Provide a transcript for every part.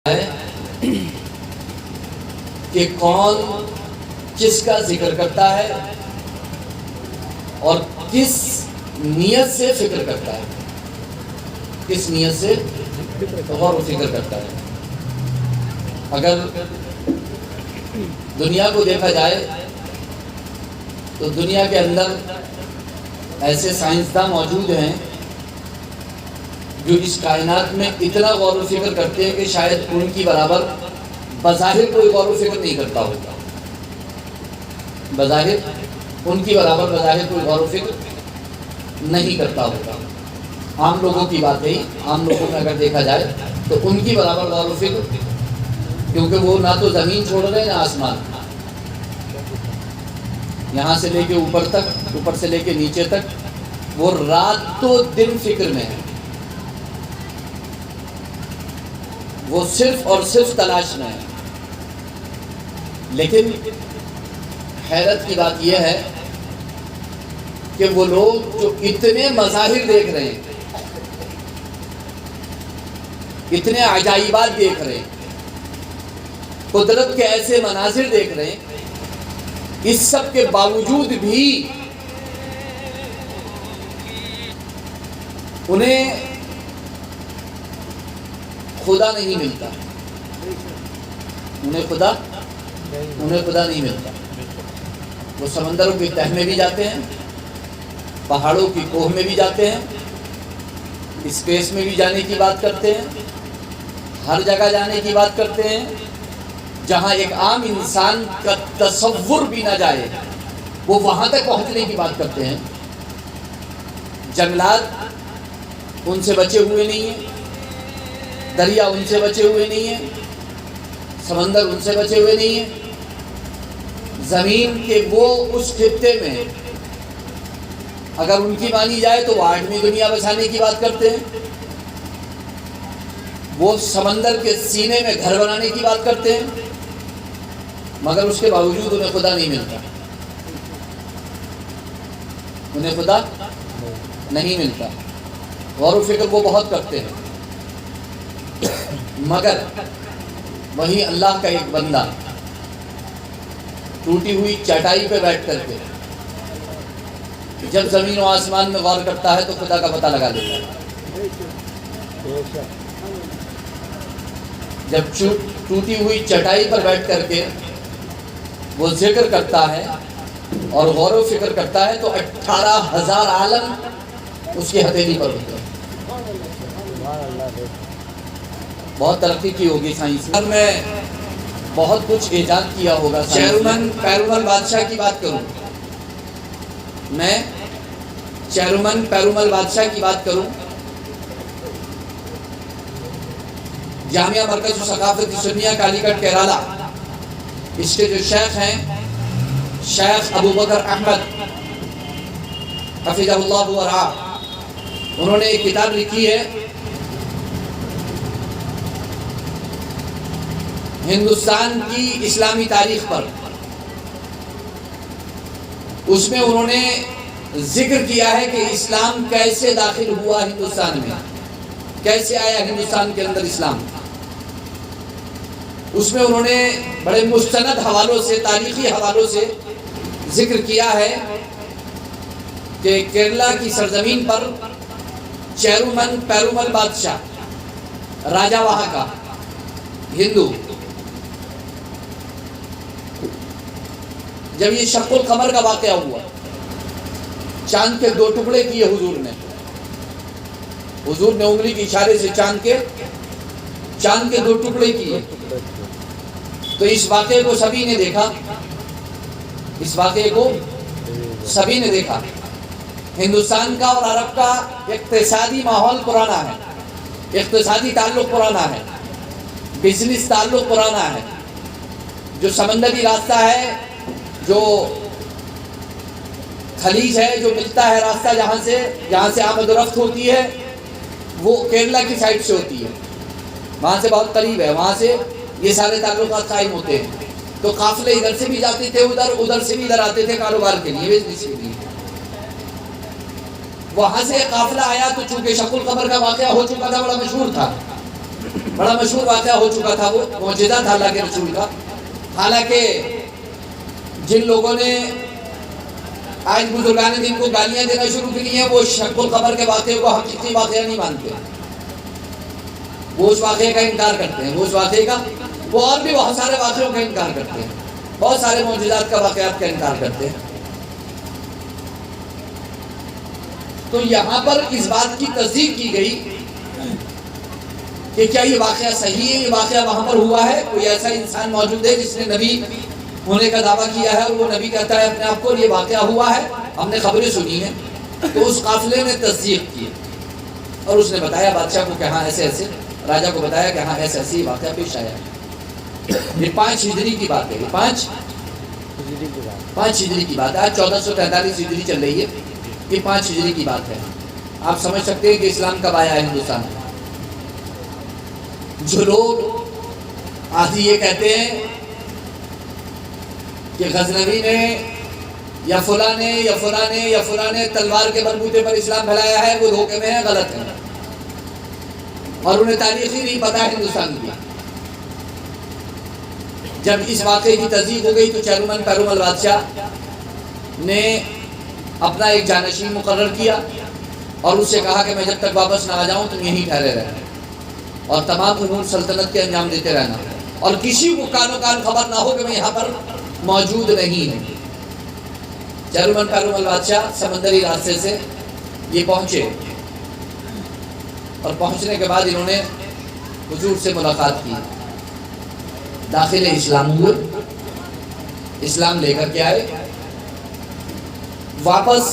ہے کہ کون کس کا ذکر کرتا ہے اور کس نیت سے فکر کرتا ہے، کس نیت سے غور و فکر کرتا ہے۔ اگر دنیا کو دیکھا جائے تو دنیا کے اندر ایسے سائنسداں موجود ہیں جو اس کائنات میں اتنا غور و فکر کرتے ہیں کہ شاید ان کی برابر بظاہر کوئی غور و فکر نہیں کرتا ہوگا، بظاہر ان کی برابر بظاہر کوئی غور و فکر نہیں کرتا ہوگا۔ عام لوگوں کی بات ہے، عام لوگوں میں اگر دیکھا جائے تو ان کی برابر غور و فکر، کیونکہ وہ نہ تو زمین چھوڑ رہے ہیں نہ آسمان، یہاں سے لے کے اوپر تک، اوپر سے لے کے نیچے تک وہ رات تو دن فکر میں ہے، وہ صرف اور صرف تلاش میں ہے۔ لیکن حیرت کی بات یہ ہے کہ وہ لوگ جو اتنے مظاہر دیکھ رہے ہیں، اتنے عجائبات دیکھ رہے ہیں، قدرت کے ایسے مناظر دیکھ رہے ہیں، اس سب کے باوجود بھی انہیں خدا نہیں ملتا، انہیں خدا نہیں ملتا۔ وہ سمندروں کی تہ میں بھی جاتے ہیں، پہاڑوں کی کوہ میں بھی جاتے ہیں، اسپیس میں بھی جانے کی بات کرتے ہیں، ہر جگہ جانے کی بات کرتے ہیں، جہاں ایک عام انسان کا تصور بھی نہ جائے وہ وہاں تک پہنچنے کی بات کرتے ہیں۔ جنگلات ان سے بچے ہوئے نہیں ہیں، دریا ان سے بچے ہوئے نہیں ہیں، سمندر ان سے بچے ہوئے نہیں ہیں، زمین کے وہ اس خطے میں اگر ان کی مانی جائے تو وہ 8ویں دنیا بسانے کی بات کرتے ہیں، وہ سمندر کے سینے میں گھر بنانے کی بات کرتے ہیں، مگر اس کے باوجود انہیں خدا نہیں ملتا، انہیں خدا نہیں ملتا۔ غور و فکر وہ بہت کرتے ہیں، مگر وہی اللہ کا ایک بندہ ٹوٹی ہوئی چٹائی پہ بیٹھ کر کے جب زمین و آسمان میں غور کرتا ہے تو خدا کا پتہ لگا لیتا ہے۔ جب ٹوٹی ہوئی چٹائی پر بیٹھ کر کے وہ ذکر کرتا ہے اور غور و فکر کرتا ہے تو 18,000 عالم اس کی ہتھیلی پر ہوتے ہیں۔ بہت ترقی کی ہوگی سائنس میں، بہت کچھ ایجاد کیا ہوگا۔ چیرومن پیرومل بادشاہ کی بات کروں، میں چیرومن پیرومل بادشاہ کی بات کروں، جامعہ مرکز ثقافت سنیہ کالی گڑھ کیرالہ، اس کے جو شیخ ہیں شیخ ابو بکر احمد حفظہ اللہ ورعاہ، انہوں نے ایک کتاب لکھی ہے ہندوستان کی اسلامی تاریخ پر۔ اس میں انہوں نے ذکر کیا ہے کہ اسلام کیسے داخل ہوا ہندوستان میں، کیسے آیا ہندوستان کے اندر اسلام۔ اس میں انہوں نے بڑے مستند حوالوں سے، تاریخی حوالوں سے ذکر کیا ہے کہ کیرلا کی سرزمین پر چیرومن پیرومل بادشاہ، راجا وہاں کا ہندو، جب یہ شق القمر کا واقعہ ہوا، چاند کے 2 ٹکڑے کیے حضور نے انگلی کے اشارے سے چاند کے 2 ٹکڑے کیے، تو اس واقعے کو سبھی نے دیکھا، اس واقعے کو سبھی نے دیکھا۔ ہندوستان کا اور عرب کا اقتصادی ماحول پرانا ہے، اقتصادی تعلق پرانا ہے، بزنس تعلق پرانا ہے، جو سمندری راستہ ہے، جو خلیج ہے، جو ملتا ہے راستہ جہاں سے آمد و رفت ہوتی ہے، وہ کیرلا کی سائڈ سے ہوتی ہے، وہاں سے بہت قریب ہے، وہاں سے یہ سارے تعلقات قائم ہوتے ہیں۔ تو قافلے ادھر سے بھی جاتے تھے، ادھر سے بھی ادھر آتے تھے کاروبار کے لیے، بزنس کے لیے۔ وہاں سے قافلہ آیا تو چونکہ شق القمر کا واقعہ ہو چکا تھا، بڑا مشہور تھا، بڑا مشہور واقعہ ہو چکا تھا، وہ معجزہ تھا اللہ کے رسول کا. حالانکہ جن لوگوں نے آج بزرگان دین کو گالیاں دینا شروع کی ہیں وہ شق القمر کے واقعے کو حقیقی واقعہ نہیں مانتے، وہ اس واقعے کا انکار کرتے ہیں، وہ اس واقعے کا، وہ اور بھی بہت سارے واقعوں کا انکار کرتے ہیں، بہت سارے معجزات کا واقعات کا انکار کرتے ہیں. تو یہاں پر اس بات کی تصدیق کی گئی کہ کیا یہ واقعہ صحیح ہے، یہ واقعہ وہاں پر ہوا ہے، کوئی ایسا انسان موجود ہے جس نے نبی ہونے کا دعویٰ کیا ہے اور وہ نبی کہتا ہے اپنے آپ کو یہ واقعہ ہوا ہے، ہم نے خبریں سنی ہیں. تو اس قافلے نے تصدیق کی اور اس نے بتایا بادشاہ کو کہ ہاں ایسے ایسے، راجہ کو بتایا کہ ہاں ایسے ایسے واقعہ پیش آیا ہے. یہ 5 ہجری کی بات ہے، یہ 5 ہجری کی بات ہے. آج 1443 ہجری چل رہی ہے، یہ 5 ہجری کی بات ہے. آپ سمجھ سکتے ہیں کہ اسلام کب آیا ہے ہندوستان میں. جو لوگ آج یہ کہتے ہیں کہ غزنوی نے یا فلاں نے یا فلاں نے یا فلاں نے تلوار کے بلبوتے پر اسلام پھیلایا ہے، وہ دھوکے میں ہے، غلط ہے، اور انہیں تاریخ ہی نہیں پتا ہندوستان کی. جب اس واقعے کی تصدیق ہو گئی تو چیرومن پیرومل بادشاہ نے اپنا ایک جانشین مقرر کیا اور اس سے کہا کہ میں جب تک واپس نہ آ جاؤں تم یہیں ٹھہرے رہنا اور تمام امور سلطنت کے انجام دیتے رہنا، اور کسی کو کانوں کان خبر نہ ہو کہ میں یہاں پر موجود نہیں ہوں. چیرومن پیرومل بادشاہ سمندری راستے سے یہ پہنچے اور پہنچنے کے بعد انہوں نے حضور سے ملاقات کی، داخل اسلام ہوئے، اسلام لے کر کے آئے. واپس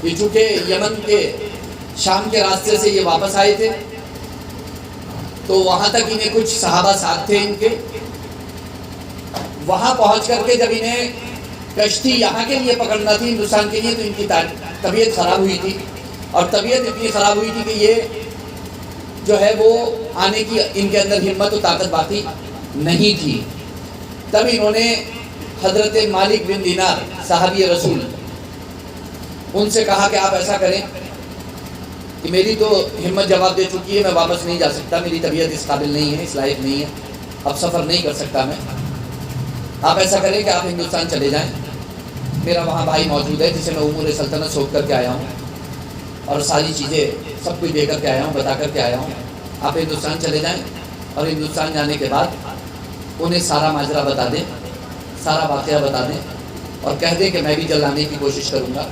یہ چونکہ یمن کے شام کے راستے سے یہ واپس آئے تھے تو وہاں تک انہیں کچھ صحابہ ساتھ تھے ان کے. وہاں پہنچ کر کے جب انہیں کشتی یہاں کے لیے پکڑنا تھی ہندوستان کے لیے تو ان کی طبیعت خراب ہوئی تھی، اور طبیعت اتنی خراب ہوئی تھی کہ یہ جو ہے وہ آنے کی ان کے اندر ہمت و طاقت باقی نہیں تھی. تب انہوں نے حضرت مالک بن دینار صحابی رسول ان سے کہا کہ آپ ایسا کریں کہ میری تو ہمت جواب دے چکی ہے، میں واپس نہیں جا سکتا، میری طبیعت اس قابل نہیں ہے، اس لائق نہیں ہے، اب سفر نہیں کر سکتا میں. آپ ایسا کریں کہ آپ ہندوستان چلے جائیں، میرا وہاں بھائی موجود ہے جسے میں امور سلطنت سونپ کر کے آیا ہوں اور ساری چیزیں سب کچھ دے کر کے آیا ہوں، بتا کر کے آیا ہوں. آپ ہندوستان چلے جائیں اور ہندوستان جانے کے بعد انہیں سارا ماجرا بتا دیں، سارا واقعہ بتا دیں اور کہہ دیں کہ میں بھی جلد آنے کی کوشش کروں گا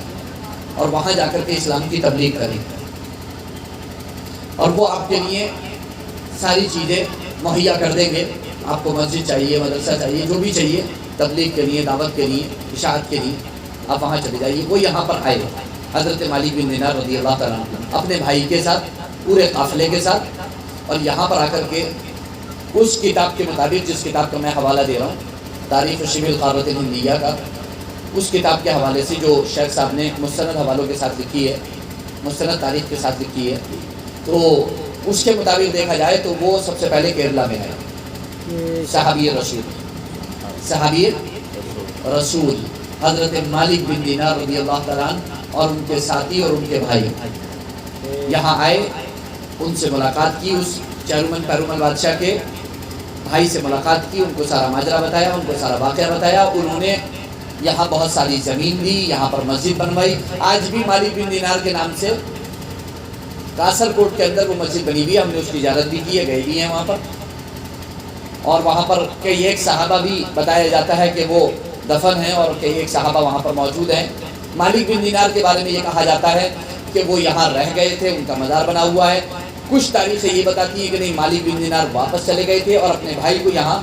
اور وہاں جا کر کے اسلام کی تبلیغ کریں، اور وہ آپ کے لیے ساری چیزیں مہیا کر دیں گے. آپ کو مسجد چاہیے، مدرسہ چاہیے، جو بھی چاہیے تبلیغ کے لیے، دعوت کے لیے، اشاعت کے لیے، آپ وہاں چلے جائیے. وہ یہاں پر آئے حضرت مالک بن دینار رضی اللہ تعالیٰ عنہ اپنے بھائی کے ساتھ، پورے قافلے کے ساتھ، اور یہاں پر آ کر کے اس کتاب کے مطابق جس کتاب کا میں حوالہ دے رہا ہوں، تاریخ شبہ القارۃ الہندیہ کا، اس کتاب کے حوالے سے جو شیخ صاحب نے مستند حوالوں کے ساتھ لکھی ہے، مستند تاریخ کے ساتھ لکھی ہے، تو اس کے مطابق دیکھا جائے تو وہ سب سے پہلے کیرلا میں ہے. صحابی رسول حضرت مالک بن دینار رضی اللہ تعالیٰ عنہ اور ان کے ساتھی اور ان کے بھائی یہاں آئے، ان سے ملاقات کی، اس چیرومن پیرومل بادشاہ کے بھائی سے ملاقات کی، ان کو سارا ماجرا بتایا، ان کو سارا واقعہ بتایا. انہوں نے یہاں بہت ساری زمین دی، یہاں پر مسجد بنوائی. آج بھی مالک بن دینار کے نام سے کاسر کوٹ کے اندر وہ مسجد بنی ہوئی ہے، ہم نے اس کی زیارت بھی کی ہے، گئے بھی ہیں وہاں پر. اور وہاں پر کئی ایک صحابہ بھی بتایا جاتا ہے کہ وہ دفن ہیں اور کئی ایک صحابہ وہاں پر موجود ہیں. مالک بن دینار کے بارے میں یہ کہا جاتا ہے کہ وہ یہاں رہ گئے تھے، ان کا مزار بنا ہوا ہے. کچھ تاریخیں یہ بتاتی ہیں کہ نہیں، مالک بن دینار واپس چلے گئے تھے اور اپنے بھائی کو یہاں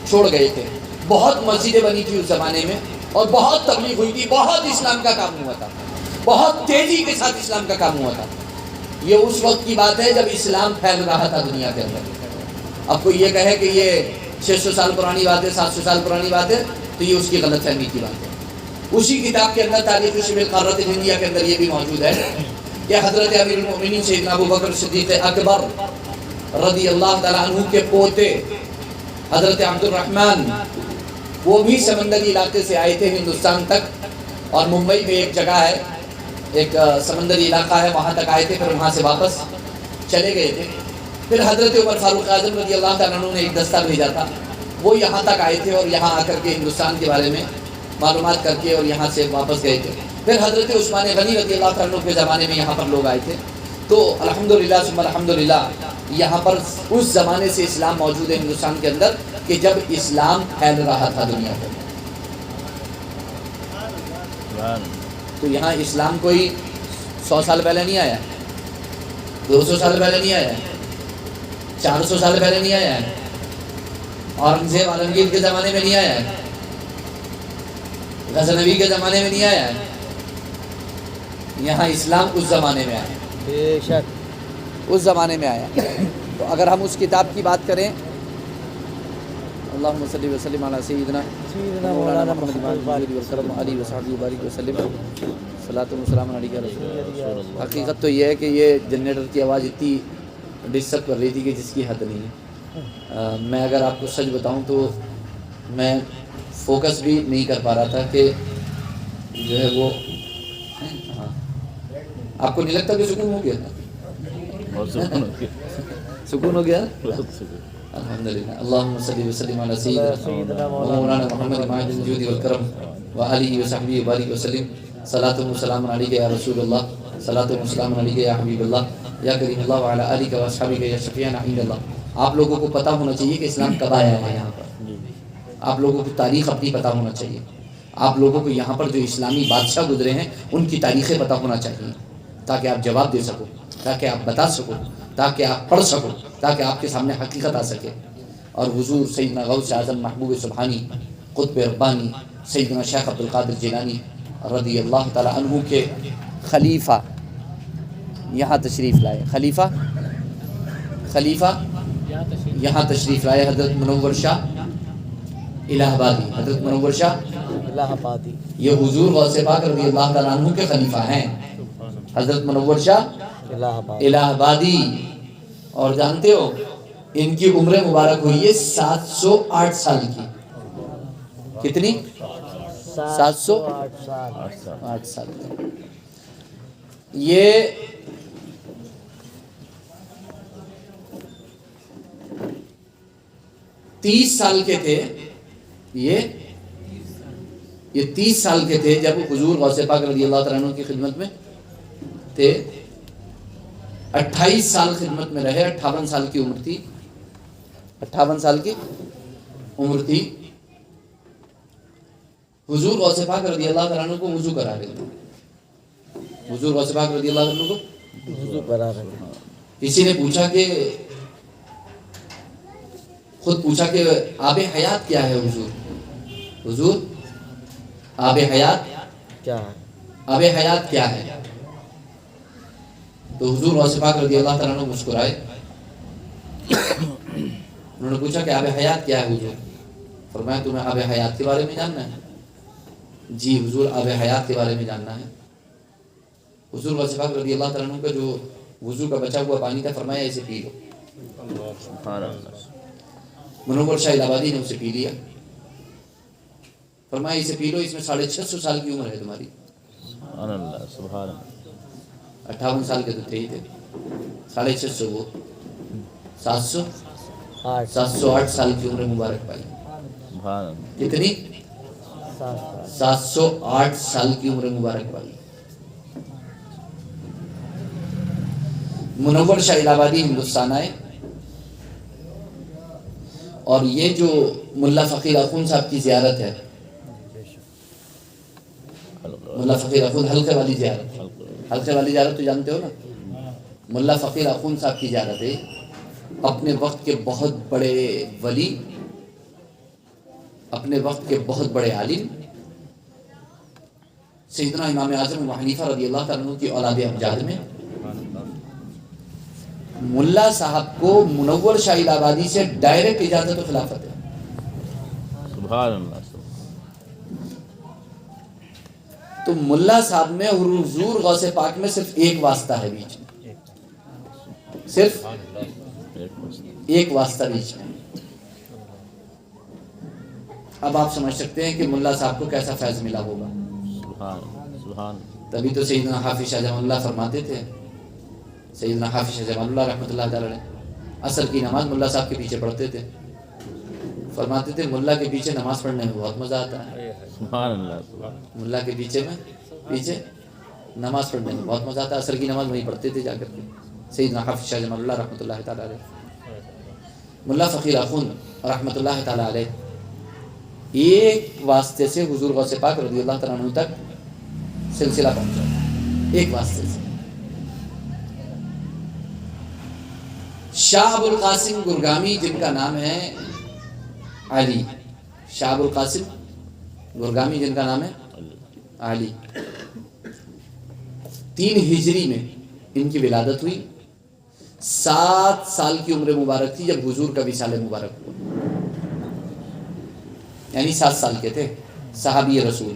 چھوڑ گئے تھے. بہت مسجدیں بنی تھی اس زمانے میں اور بہت تبلیغ ہوئی تھی، بہت اسلام کا کام ہوا تھا، بہت تیزی کے ساتھ اسلام کا کام ہوا تھا. یہ اس وقت کی بات ہے جب اسلام پھیل رہا تھا دنیا کے اندر. اب کوئی یہ کہے کہ یہ 600 سال پرانی بات ہے، 700 سال پرانی بات ہے، تو یہ اس کی غلط فہمی کی بات ہے. اسی کتاب کے اندر تاریخ شبہ القارۃ الہندیہ کے اندر یہ بھی موجود ہے کہ حضرت امیر المؤمنین سیدنا ابو بکر صدیق اکبر رضی اللہ تعالیٰ عنہ کے پوتے حضرت عبد الرحمن، وہ بھی سمندری علاقے سے آئے تھے ہندوستان تک، اور ممبئی میں ایک جگہ ہے، ایک سمندری علاقہ ہے، وہاں تک آئے تھے، پھر وہاں سے واپس چلے گئے تھے. پھر حضرت عمر فاروق اعظم رضی اللہ تعالیٰ عنہ نے ایک دستہ بھیجا تھا، وہ یہاں تک آئے تھے اور یہاں آ کر کے ہندوستان کے بارے میں معلومات کر کے اور یہاں سے واپس گئے تھے۔ پھر حضرت عثمان غنی رضی اللہ تعالیٰ عنہ کے زمانے میں یہاں پر لوگ آئے تھے، تو الحمدللہ ثم الحمدللہ یہاں پر اس زمانے سے اسلام موجود ہے ہندوستان کے اندر کہ جب اسلام پھیل رہا تھا دنیا پر۔ تو یہاں اسلام کوئی 100 سال پہلے نہیں آیا، 200 سال پہلے نہیں آیا، 400 سال پہلے نہیں آیا ہے، اورنگزیب عالمگیر کے زمانے میں نہیں آیا ہے، غزنوی کے زمانے میں نہیں آیا ہے، یہاں اسلام اس زمانے میں آیا، بے شک اس زمانے میں آیا۔ تو اگر ہم اس کتاب کی بات کریں، اللہم صلی وسلم علی سیدنا مولانا محمد علیہ وصحبہ وبارک وسلم، صلاۃ و سلام علیک یا رسول اللہ۔ حقیقت تو یہ ہے کہ یہ جنریٹر کی آواز اتنی ڈسٹرب کر رہی تھی کہ جس کی حد نہیں ہے۔ میں اگر آپ کو سچ بتاؤں تو میں فوکس بھی نہیں کر پا رہا تھا کہ جو ہے وہ آپ کو نہیں لگتا کہ سکون ہو گیا؟ سکون ہو گیا الحمدللہ۔ اللہم صلی وسلم علی سیدنا مولانا محمد معاذ الجود والکرم وآلہ وصحبہ وبارک وسلم، صلاۃ و سلام علیک یا رسول اللہ، صلاۃ و سلام علیک یا حبیب اللہ یا کریم اللہ وعلی آلہ واصحابہ یا شفیعنا عند اللہ۔ آپ لوگوں کو پتہ ہونا چاہیے کہ اسلام کب آیا ہے یہاں پر، آپ لوگوں کو تاریخ اپنی پتہ ہونا چاہیے، آپ لوگوں کو یہاں پر جو اسلامی بادشاہ گزرے ہیں ان کی تاریخیں پتہ ہونا چاہیے، تاکہ آپ جواب دے سکو، تاکہ آپ بتا سکو، تاکہ آپ پڑھ سکو، تاکہ آپ کے سامنے حقیقت آ سکے۔ اور حضور سیدنا غوث اعظم محبوب سبحانی قطب ربانی سیدنا شیخ عبد القادر جیلانی رضی اللہ تعالی عنہ کے خلیفہ یہاں تشریف لائے، خلیفہ یہاں تشریف لائے، حضرت منور شاہ الہ آبادی، حضرت منور شاہ الہ آبادی، یہ حضور غوث پاک رضی اللہ تعالیٰ عنہ کے خلیفہ ہیں، حضرت منور شاہ الہ آبادی۔ اور جانتے ہو ان کی عمر مبارک ہوئی ہے 708 سال کی، کتنی؟ 708 سال کی۔ یہ تیس سال کے تھے، یہ 30 سال کے تھے جب حضور غوث پاک رضی اللہ تعالیٰ عنہ کی خدمت میں تھے، 28 سال خدمت میں رہے، 58 سال کی عمر تھی، 58 سال کی عمر تھی۔ حضور غوث پاک رضی اللہ تعالیٰ عنہ کو وضو کرا رہے تھے، حضور غوث پاک رضی اللہ عنہ کو وضو کرا رہے ہیں۔ کسی نے پوچھا کہ خود پوچھا کہ آب حیات کیا ہے حضور آب حیات کیا ہے؟ آب حیات کیا ہے؟ تو حضور غوث پاک رضی اللہ تعالیٰ عنہ مسکرائے، انہوں نے پوچھا کہ آب حیات کیا ہے حضور؟ فرمایا تمہیں آب حیات کے بارے میں جاننا ہے؟ جی حضور آب حیات کے بارے میں جاننا ہے۔ حضور غوث پاک رضی اللہ تعالیٰ عنہ کا جو وضو کا بچا ہوا پانی تھا، فرمایا اسے پی لو۔ منور شاہ الہ آبادی نے اسے پی لیا، فرمایا اسے پی لو، اس میں 650 سال کی عمر ہے تمہاری۔ 58 سال کے تو تھے ہی تھے، 650 وہ 708 سال کی عمر مبارک پائی۔ کتنی؟ 708 سال کی عمر مبارک پائی۔ منور شاہ الہ آبادی ہندوستان آئے، اور یہ جو ملا فقیر اخون صاحب کی زیارت ہے، ملا فقیر اخون حلقے والی زیارت تو جانتے ہو نا، ملا فقیر اخون صاحب کی زیارت ہے، اپنے وقت کے بہت بڑے ولی، اپنے وقت کے بہت بڑے عالم، سیدنا امام اعظم ابو حنیفہ رضی اللہ تعالیٰ عنہ کی اولاد امجاد میں ملا صاحب کو منور شاہ الہ آبادی سے ڈائریکٹ اجازت و خلافت ہے۔ سبحان اللہ۔ تو ملا صاحب میں اور حضور غوث پاک میں صرف ایک واسطہ ہے بیچ میں، صرف ایک واسطہ بیچ میں۔ اب آپ سمجھ سکتے ہیں کہ ملا صاحب کو کیسا فیض ملا ہوگا۔ سبحان۔ تبھی تو سیدنا حافظ شاہ جمال اللہ فرماتے تھے، سیدنا حافظ شاہ جمال اللہ رحمۃ اللہ تعالی علیہ عصر کی نماز ملا صاحب کے پیچھے پڑھتے تھے. فرماتے تھے ملا کے پیچھے نماز پڑھنے میں بہت مزہ آتا ہے. سبحان اللہ سبحان ملا کے پیچھے نماز پڑھنے میں بہت مزہ آتا ہے. عصر کی نماز وہیں پڑھتے تھے جا کر کے. سیدنا حافظ شاہ جمال اللہ رحمۃ اللہ تعالیٰ علیہ, ملا فقیر اخون رحمۃ اللہ تعالیٰ علیہ, ایک واسطے سے حضور غوث پاک رضی اللہ تعالیٰ عنہ تک سلسلہ پہنچا. ایک واسطے سے شاہ ابو القاسم گرگامی, جن کا نام ہے علی, شاہ ابو القاسم گرگامی جن کا نام ہے علی, 3 ہجری میں ان کی ولادت ہوئی. 7 سال کی عمر مبارک تھی جب حضور کا وصال مبارک ہوا, یعنی 7 سال کے تھے. صحابی رسول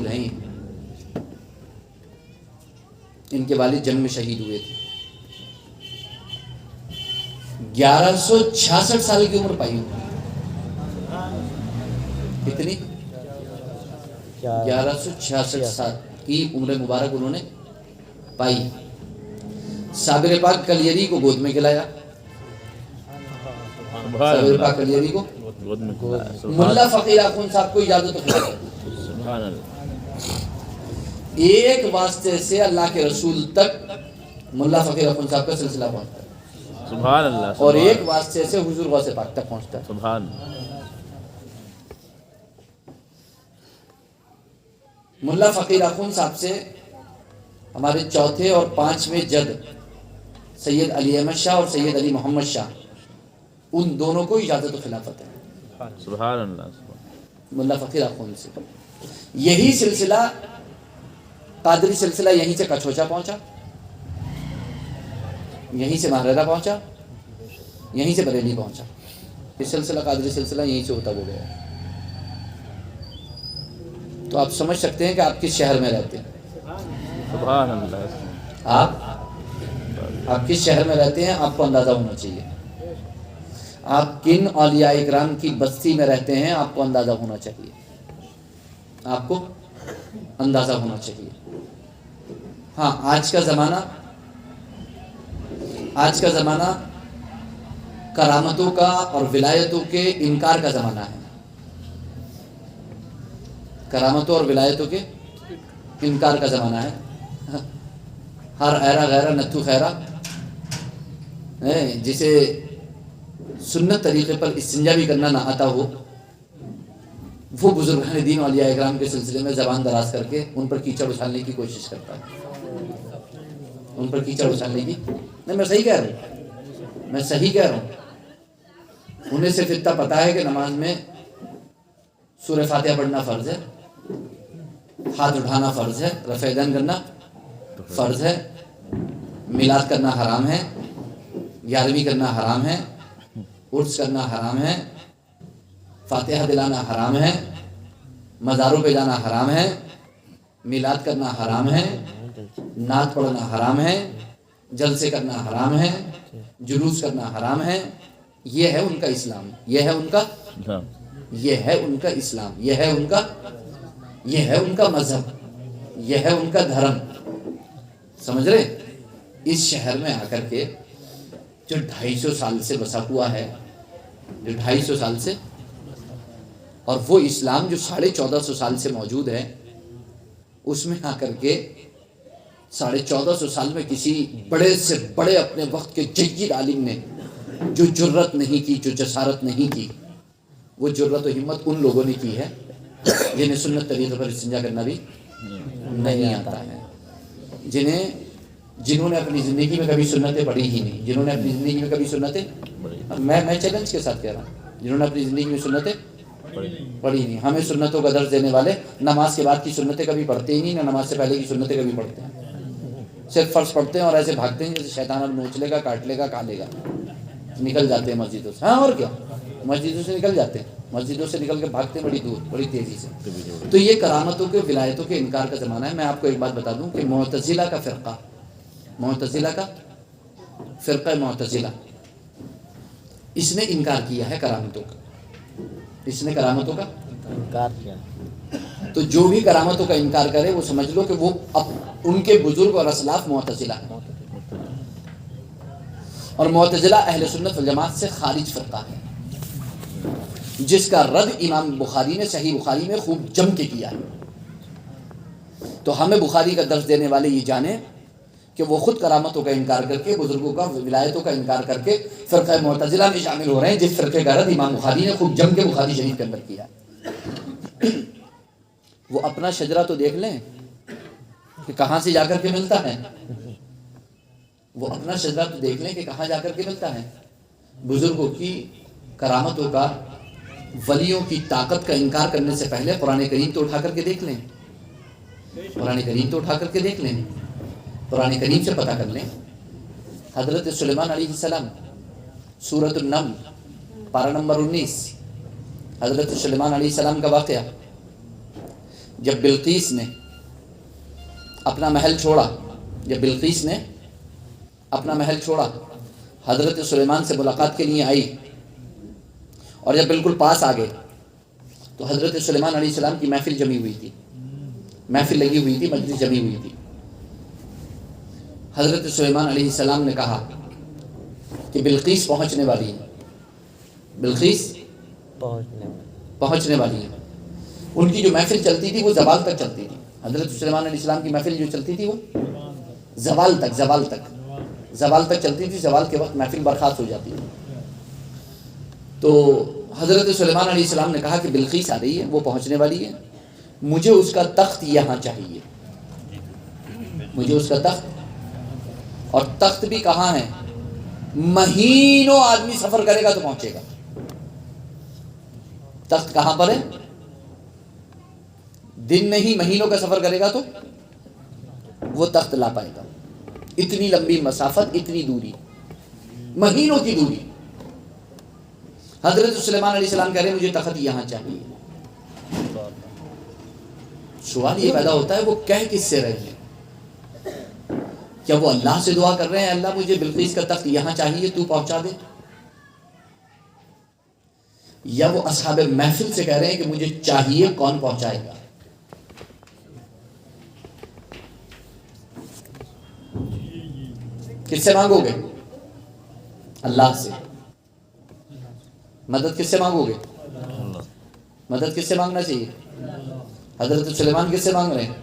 ہیں. ان کے والد جنگ میں شہید ہوئے تھے. 1166 سال کی عمر پائی ہوئی. کتنی؟ 1166 سال کی عمر مبارک انہوں نے پائی. صابر پاک کلیری کو گود میں کھلایا. صابر پاک کلیری کو ملا فقیر اخون صاحب کو اجازت کھلایا. ایک واسطے سے اللہ کے رسول تک ملا فقیر اخون صاحب کا سلسلہ پہنچتا ہے. سبحان اللہ. اور ایک واسطے سے حضور غوث پاک تک پہنچتا ہے. سبحان ملا فقیر اخون صاحب سے ہمارے چوتھے اور 5ویں جد سید علی احمد شاہ اور سید علی محمد شاہ, ان دونوں کو اجازت و خلافت ہے. سبحان اللہ. ملا فقیر اخون سے یہی سلسلہ, قادری سلسلہ یہیں سے کچھوچا پہنچا, یہیں سے مہررہ پہنچا, یہیں سے بریلی پہنچا. یہ سلسلہ قادری سلسلہ یہیں سے ہوتا ہو گیا. تو آپ سمجھ سکتے ہیں کہ آپ کس شہر میں رہتے ہیں. سبحان اللہ. آپ کس شہر میں رہتے ہیں آپ کو اندازہ ہونا چاہیے. آپ کن اولیاء اکرام کی بستی میں رہتے ہیں آپ کو اندازہ ہونا چاہیے. آپ کو اندازہ ہونا چاہیے. ہاں, آج کا زمانہ کرامتوں کا اور ولایتوں کے انکار کا زمانہ ہے. کرامتوں اور ولایتوں کے انکار کا زمانہ ہے. ہر ایرا غیرہ نتھو خیرہ, جسے سنت طریقے پر استنجا بھی کرنا نہ آتا ہو, وہ بزرگان دین اولیاء اکرام کے سلسلے میں زبان دراز کر کے ان پر کیچڑ اچھالنے کی کوشش کرتا ہے. ان پر کیچڑ اچھالنے کی نہیں, میں صحیح کہہ رہا ہوں. انہیں صرف اتنا پتا ہے کہ نماز میں سورہ فاتحہ پڑھنا فرض ہے, ہاتھ اٹھانا فرض ہے, رفع یدین کرنا فرض ہے, میلاد کرنا حرام ہے, 11ویں کرنا حرام ہے, عرس کرنا حرام ہے, فاتحہ دلانا حرام ہے, مزاروں پہ جانا حرام ہے, میلاد کرنا حرام ہے, نعت پڑھنا حرام ہے, جلسے کرنا حرام ہے, جلوس کرنا حرام ہے. یہ ہے ان کا اسلام, یہ ہے ان کا اسلام, یہ ہے ان کا مذہب, یہ ہے ان کا دھرم. سمجھ رہے؟ اس شہر میں آ کر کے جو 250 سال سے بسا ہوا ہے, جو 250 سال سے, اور وہ اسلام جو 1450 سال سے موجود ہے, اس میں آ کر کے 1450 سال میں کسی بڑے سے بڑے اپنے وقت کے جید عالم نے جو جرت نہیں کی, جو جسارت نہیں کی, وہ جرت و ہمت ان لوگوں نے کی ہے جنہیں سنت طریقے پر استنجا کرنا بھی نہیں آتا ہے, جنہوں نے اپنی زندگی میں کبھی سنتیں پڑھی ہی نہیں, میں چیلنج کے ساتھ کہہ رہا ہوں, جنہوں نے اپنی زندگی میں سنتیں پڑھی نہیں. ہمیں سنتوں کا درس دینے والے نماز کے بعد کی سنتیں کبھی پڑھتے ہی نہیں, نہ نماز سے پہلے کی سنتیں کبھی پڑھتے ہیں. صرف فرض پڑھتے ہیں اور ایسے بھاگتے ہیں جیسے شیطان اب نوچ لے گا, کاٹ لے گا, کھا لے گا. نکل جاتے ہیں مسجدوں سے. ہاں, اور کیا, مسجدوں سے نکل جاتے ہیں, مسجدوں سے نکل کے بھاگتے ہیں بڑی دور, بڑی تیزی سے. تو یہ کرامتوں کے, ولایتوں کے انکار کا زمانہ ہے. میں آپ کو ایک بات بتا دوں کہ معتزلہ کا فرقہ اس نے انکار کیا ہے کرامتوں کا. اس نے کرامتوں کا انکار کیا. تو جو بھی کرامتوں کا انکار کرے وہ سمجھ لو کہ وہ ان کے بزرگ اور اسلاف معتزلہ ہیں. اور معتزلہ اہل سنت والجماعت سے خارج فرقہ ہے، جس کا رد امام بخاری نے صحیح بخاری میں خوب جم کے کیا ہے۔ تو ہمیں بخاری کا درس دینے والے یہ جانیں کہ وہ خود کرامتوں کا انکار کر کے، بزرگوں کا ولایتوں کا انکار کر کے فرقہ معتزلہ میں شامل ہو رہے ہیں، جس فرقے کا رد امام بخاری نے خوب جم کے بخاری شریف کے اندر کیا ہے۔ وہ اپنا شجرہ تو دیکھ لیں کہ کہاں سے جا کر کے ملتا ہے، وہ اپنا شجرہ تو دیکھ لیں کہ کہاں جا کر کے ملتا ہے۔ بزرگوں کی کرامتوں کا، ولیوں کی طاقت کا انکار کرنے سے پہلے قرآن کریم تو اٹھا کر کے دیکھ لیں، قرآن کریم تو اٹھا کر کے دیکھ لیں، قرآن کریم سے پتہ کر لیں۔ حضرت سلیمان علیہ السلام، سورۃ النمل پارہ نمبر 19، حضرت سلیمان علیہ السلام کا واقعہ، جب بلقیس نے اپنا محل چھوڑا، جب بلقیس نے اپنا محل چھوڑا، حضرت سلیمان سے ملاقات کے لیے آئی، اور جب بالکل پاس آ گئے تو حضرت سلیمان علیہ السلام کی محفل جمی ہوئی تھی، محفل لگی ہوئی تھی، مجلس جمی ہوئی تھی۔ حضرت سلیمان علیہ السلام نے کہا کہ بلقیس پہنچنے والی ہے، بلقیس پہنچنے والی ہے۔ ان کی جو محفل چلتی تھی وہ زوال تک چلتی تھی، حضرت سلیمان علیہ السلام کی محفل جو چلتی تھی وہ زوال تک چلتی تھی، زوال کے وقت محفل برخاست ہو جاتی تھی۔ تو حضرت سلیمان علیہ السلام نے کہا کہ بلقیس آ رہی ہے، وہ پہنچنے والی ہے، مجھے اس کا تخت یہاں چاہیے، مجھے اس کا تخت، اور تخت بھی کہاں ہے؟ مہینوں آدمی سفر کرے گا تو پہنچے گا۔ تخت کہاں پر ہے؟ دن نہیں مہینوں کا سفر کرے گا تو وہ تخت لا پائے گا۔ اتنی لمبی مسافت، اتنی دوری، مہینوں کی دوری۔ حضرت سلیمان علیہ السلام کہہ رہے ہیں مجھے تخت یہاں چاہیے۔ سوال یہ پیدا ہوتا ہے وہ کہہ کس سے رہے ہیں؟ کیا وہ اللہ سے دعا کر رہے ہیں اللہ مجھے بلقیس کا تخت یہاں چاہیے، تو پہنچا دے؟ یا وہ اصحاب محفل سے کہہ رہے ہیں کہ مجھے چاہیے، کون پہنچائے گا؟ کس سے مانگو گے؟ اللہ سے۔ مدد کس سے مانگو گے؟ مدد کس سے مانگنا چاہیے؟ حضرت سلیمان کس سے مانگ رہے ہیں؟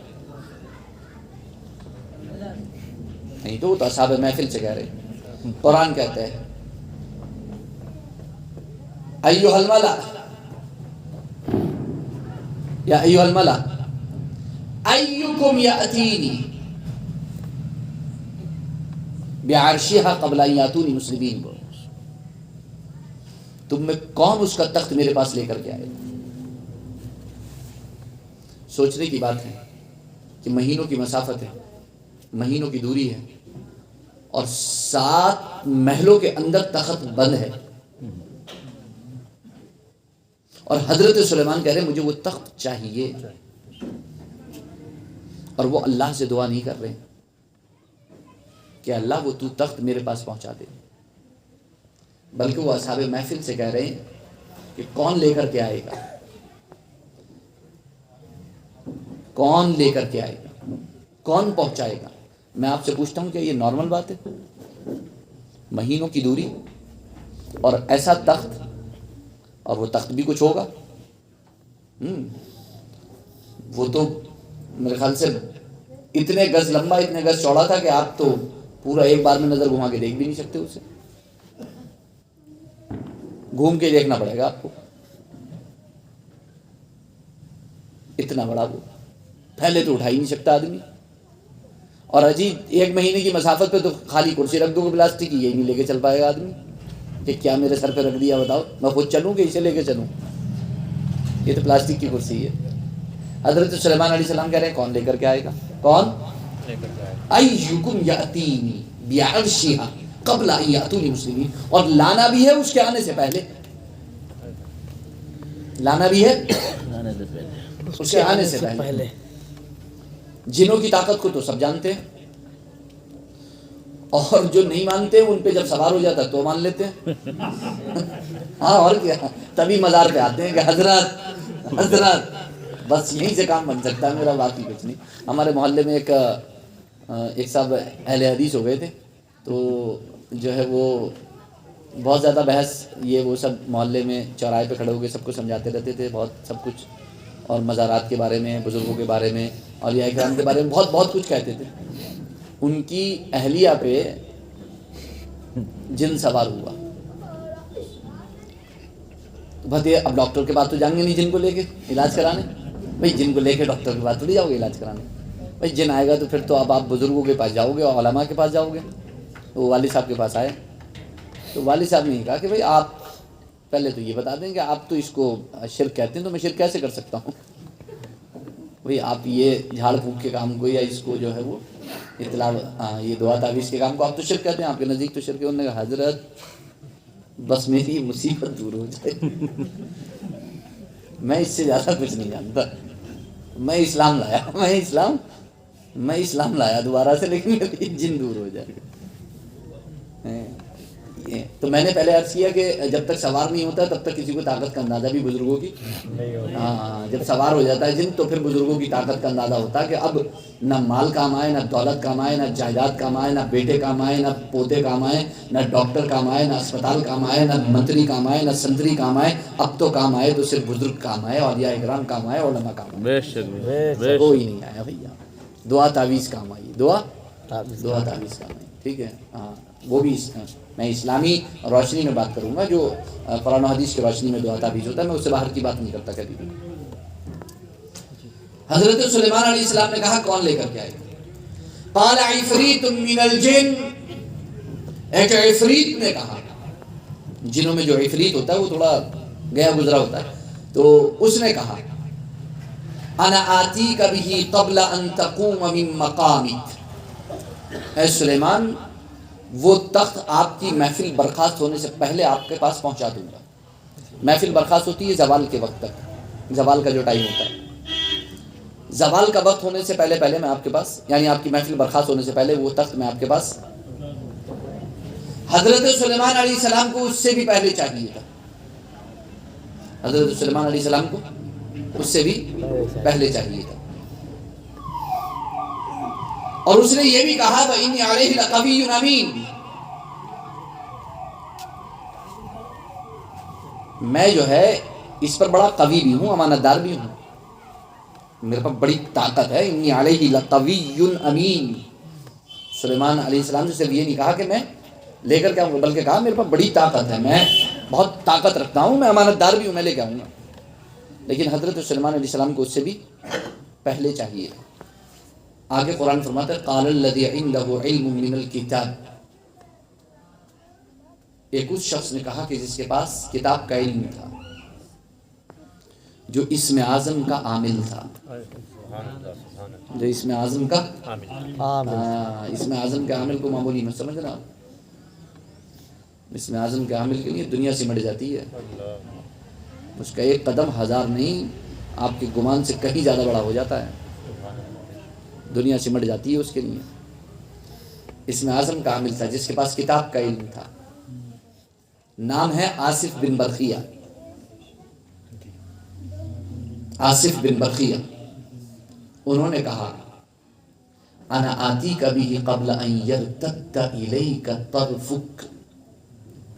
نہیں تو وہ تو اصحاب محفل سے کہہ رہے ہیں۔ قرآن کہتا ہے ایھا الملأ، یا ایھا الملأ ایکم یأتینی بعرشھا قبل ان یاتونی مسلمین، تم میں کون اس کا تخت میرے پاس لے کر کے آئے؟ سوچنے کی بات ہے کہ مہینوں کی مسافت ہے، مہینوں کی دوری ہے، اور 7 محلوں کے اندر تخت بند ہے، اور حضرت سلیمان کہہ رہے ہیں مجھے وہ تخت چاہیے، اور وہ اللہ سے دعا نہیں کر رہے کہ اللہ وہ تو تخت میرے پاس پہنچا دے، بلکہ وہ اصحاب محفل سے کہہ رہے ہیں کہ کون لے کر کے آئے گا، کون لے کر کے آئے گا، کون پہنچائے گا؟ میں آپ سے پوچھتا ہوں کہ یہ نارمل بات ہے؟ مہینوں کی دوری اور ایسا تخت، اور وہ تخت بھی کچھ ہوگا، وہ تو میرے خیال سے اتنے گز لمبا، اتنے گز چوڑا تھا کہ آپ تو پورا ایک بار میں نظر گھما کے دیکھ بھی نہیں سکتے، اسے گھوم کے دیکھنا پڑے گا آپ کو، اتنا بڑا وہ پھیلے تو اٹھا ہی نہیں سکتا آدمی۔ اور عجیب 1 مہینے کی مسافت پہ تو خالی کرسی رکھ دو گے پلاسٹک کی، یہی نہیں لے کے چل پائے گا آدمی کہ کیا میرے سر پہ رکھ دیا بتاؤ، میں خود چلوں کہ اسے لے کے چلوں؟ یہ تو پلاسٹک کی کرسی ہے۔ حضرت سلیمان علیہ السلام کہہ رہے ہیں کون لے کر کے آئے گا؟ کون؟ ایکم یاتینی بعرشھا قبل ان یاتونی مسلمین، اور لانا بھی ہے اس کے آنے سے پہلے، لانا بھی ہے اس کے آنے سے پہلے۔ جنوں کی طاقت کو تو سب جانتے ہیں، اور جو نہیں مانتے ان پہ جب سوار ہو جاتا تو مان لیتے ہیں۔ ہاں اور کیا، تبھی مزار پہ آتے ہیں کہ حضرت حضرت، بس یہیں سے کام بن سکتا ہے میرا، باقی کچھ نہیں۔ ہمارے محلے میں ایک صاحب اہل حدیث ہو گئے تھے، تو جو ہے وہ بہت زیادہ بحث، یہ وہ سب محلے میں چوراہے پہ کھڑے ہو کے سب کو سمجھاتے رہتے تھے بہت سب کچھ، اور مزارات کے بارے میں، بزرگوں کے بارے میں، اولیاء کرام کے بارے میں بہت بہت کچھ کہتے تھے. ان کی اہلیہ پہ جن سوار ہوا. بھتے اب ڈاکٹر کے پاس تو جائیں گے نہیں جن کو لے کے علاج کرانے، بھائی جن کو لے کے ڈاکٹر کے پاس تھوڑی جاؤ گے علاج کرانے. بھائی جن آئے گا تو پھر تو اب آپ بزرگوں کے پاس جاؤ گے اور علماء کے پاس جاؤ گے. وہ والد صاحب کے پاس آئے تو والد صاحب نے کہا کہ بھائی آپ پہلے تو یہ بتا دیں کہ آپ تو اس کو شرک کہتے ہیں، تو میں شرک کیسے کر سکتا ہوں؟ بھئی آپ یہ جھاڑ پھونک کے کام کو یا اس کو جو ہے وہ اطلاع یہ دعا تعویذ کے کام کو آپ تو شرک کہتے ہیں، آپ کے نزدیک تو شرک ہے. انہوں نے کہا حضرت بس میری مصیبت دور ہو جائے، میں اس سے زیادہ کچھ نہیں جانتا. میں اسلام لایا دوبارہ سے، لیکن میری جن دور ہو جائے. تو میں نے پہلے عرض کیا کہ جب تک سوار نہیں ہوتا تب تک کسی کو طاقت کا اندازہ بھی بزرگوں کی جب سوار ہو جاتا ہے جن تو پھر بزرگوں کی طاقت کا اندازہ ہوتا ہے کہ اب نہ مال کام آئے، نہ دولت کام آئے، نہ جائیداد کام آئے، نہ بیٹے کام آئے، نہ پوتے کام آئے، نہ ڈاکٹر کام آئے، نہ اسپتال کام آئے، نہ منتری کام آئے، نہ سنتری کام آئے. اب تو کام آئے تو صرف بزرگ کام آئے، اولیاء کرام کام آئے، علماء کام آئے. بے شک کوئی نہیں آیا بھیا. دعا تعویذ کام آئی، دعا تعویذ کام آئی. ٹھیک ہے، ہاں وہ بھی میں اسلامی روشنی میں بات کروں گا، جو قرآن و حدیث کی روشنی میں دعا تعویذ ہوتا ہے، میں اس سے باہر کی بات نہیں کرتا کبھی بھی. حضرت سلیمان علیہ السلام نے کہا کون لے کر کے آئے گا؟ قال عفریت من الجن، ایک عفریت نے کہا. جنوں میں جو عفریت ہوتا ہے وہ تھوڑا گیا گزرا ہوتا ہے، تو اس نے کہا انا آتیک بہ قبل ان تقوم من مقامک، اے سلیمان وہ تخت آپ کی محفل برخاست ہونے سے پہلے آپ کے پاس پہنچا دوں گا. محفل برخاست ہوتی ہے زوال کے وقت تک، زوال کا جو ٹائم ہوتا ہے، زوال کا وقت ہونے سے پہلے میں آپ کے پاس، یعنی آپ کی محفل برخاست ہونے سے پہلے وہ تخت میں آپ کے پاس. حضرت سلیمان علیہ السلام کو اس سے بھی پہلے چاہیے تھا. حضرت سلیمان علیہ السلام کو اس سے بھی پہلے چاہیے تھا. اور اس نے یہ بھی کہا وَإِنِّي عَلَيْهِ لَقَوِيٌّ أَمِينٌ، میں جو ہے اس پر بڑا قوی بھی ہوں، امانت دار بھی ہوں، میرے پاس بڑی طاقت ہے. اِنِّي عَلَيْهِ لَقَوِيٌّ أَمِينٌ. سلیمان علیہ السلام نے صرف یہ نہیں کہا کہ میں لے کر کے آؤں گا، بلکہ کہا میرے پاس بڑی طاقت ہے، میں بہت طاقت رکھتا ہوں، میں امانت دار بھی ہوں، میں لے کے آؤں گا. لیکن حضرت سلیمان علیہ السلام کو اس سے بھی پہلے چاہیے. آگے قرآن فرماتا ہے قال الذی عنده علم من الکتاب، ایک اس شخص نے کہا کہ جس کے پاس کتاب کا علم تھا، جو اسم اعظم کا عامل تھا، جو اسم اعظم کا اسم اعظم کے عامل کو معمولی میں سمجھنا، اسم اعظم کے عامل کے لیے دنیا سمٹ جاتی ہے. اس کا ایک قدم ہزار نہیں، آپ کے گمان سے کہیں زیادہ بڑا ہو جاتا ہے، دنیا سمٹ جاتی ہے اس کے لیے. اسم اعظم کا عامل تھا جس کے پاس کتاب کا علم تھا، نام ہے آصف بن برقیہ. آصف بن برقیہ انہوں نے کہا انا آتیک بہ قبل ان یرتد الیک طرفک،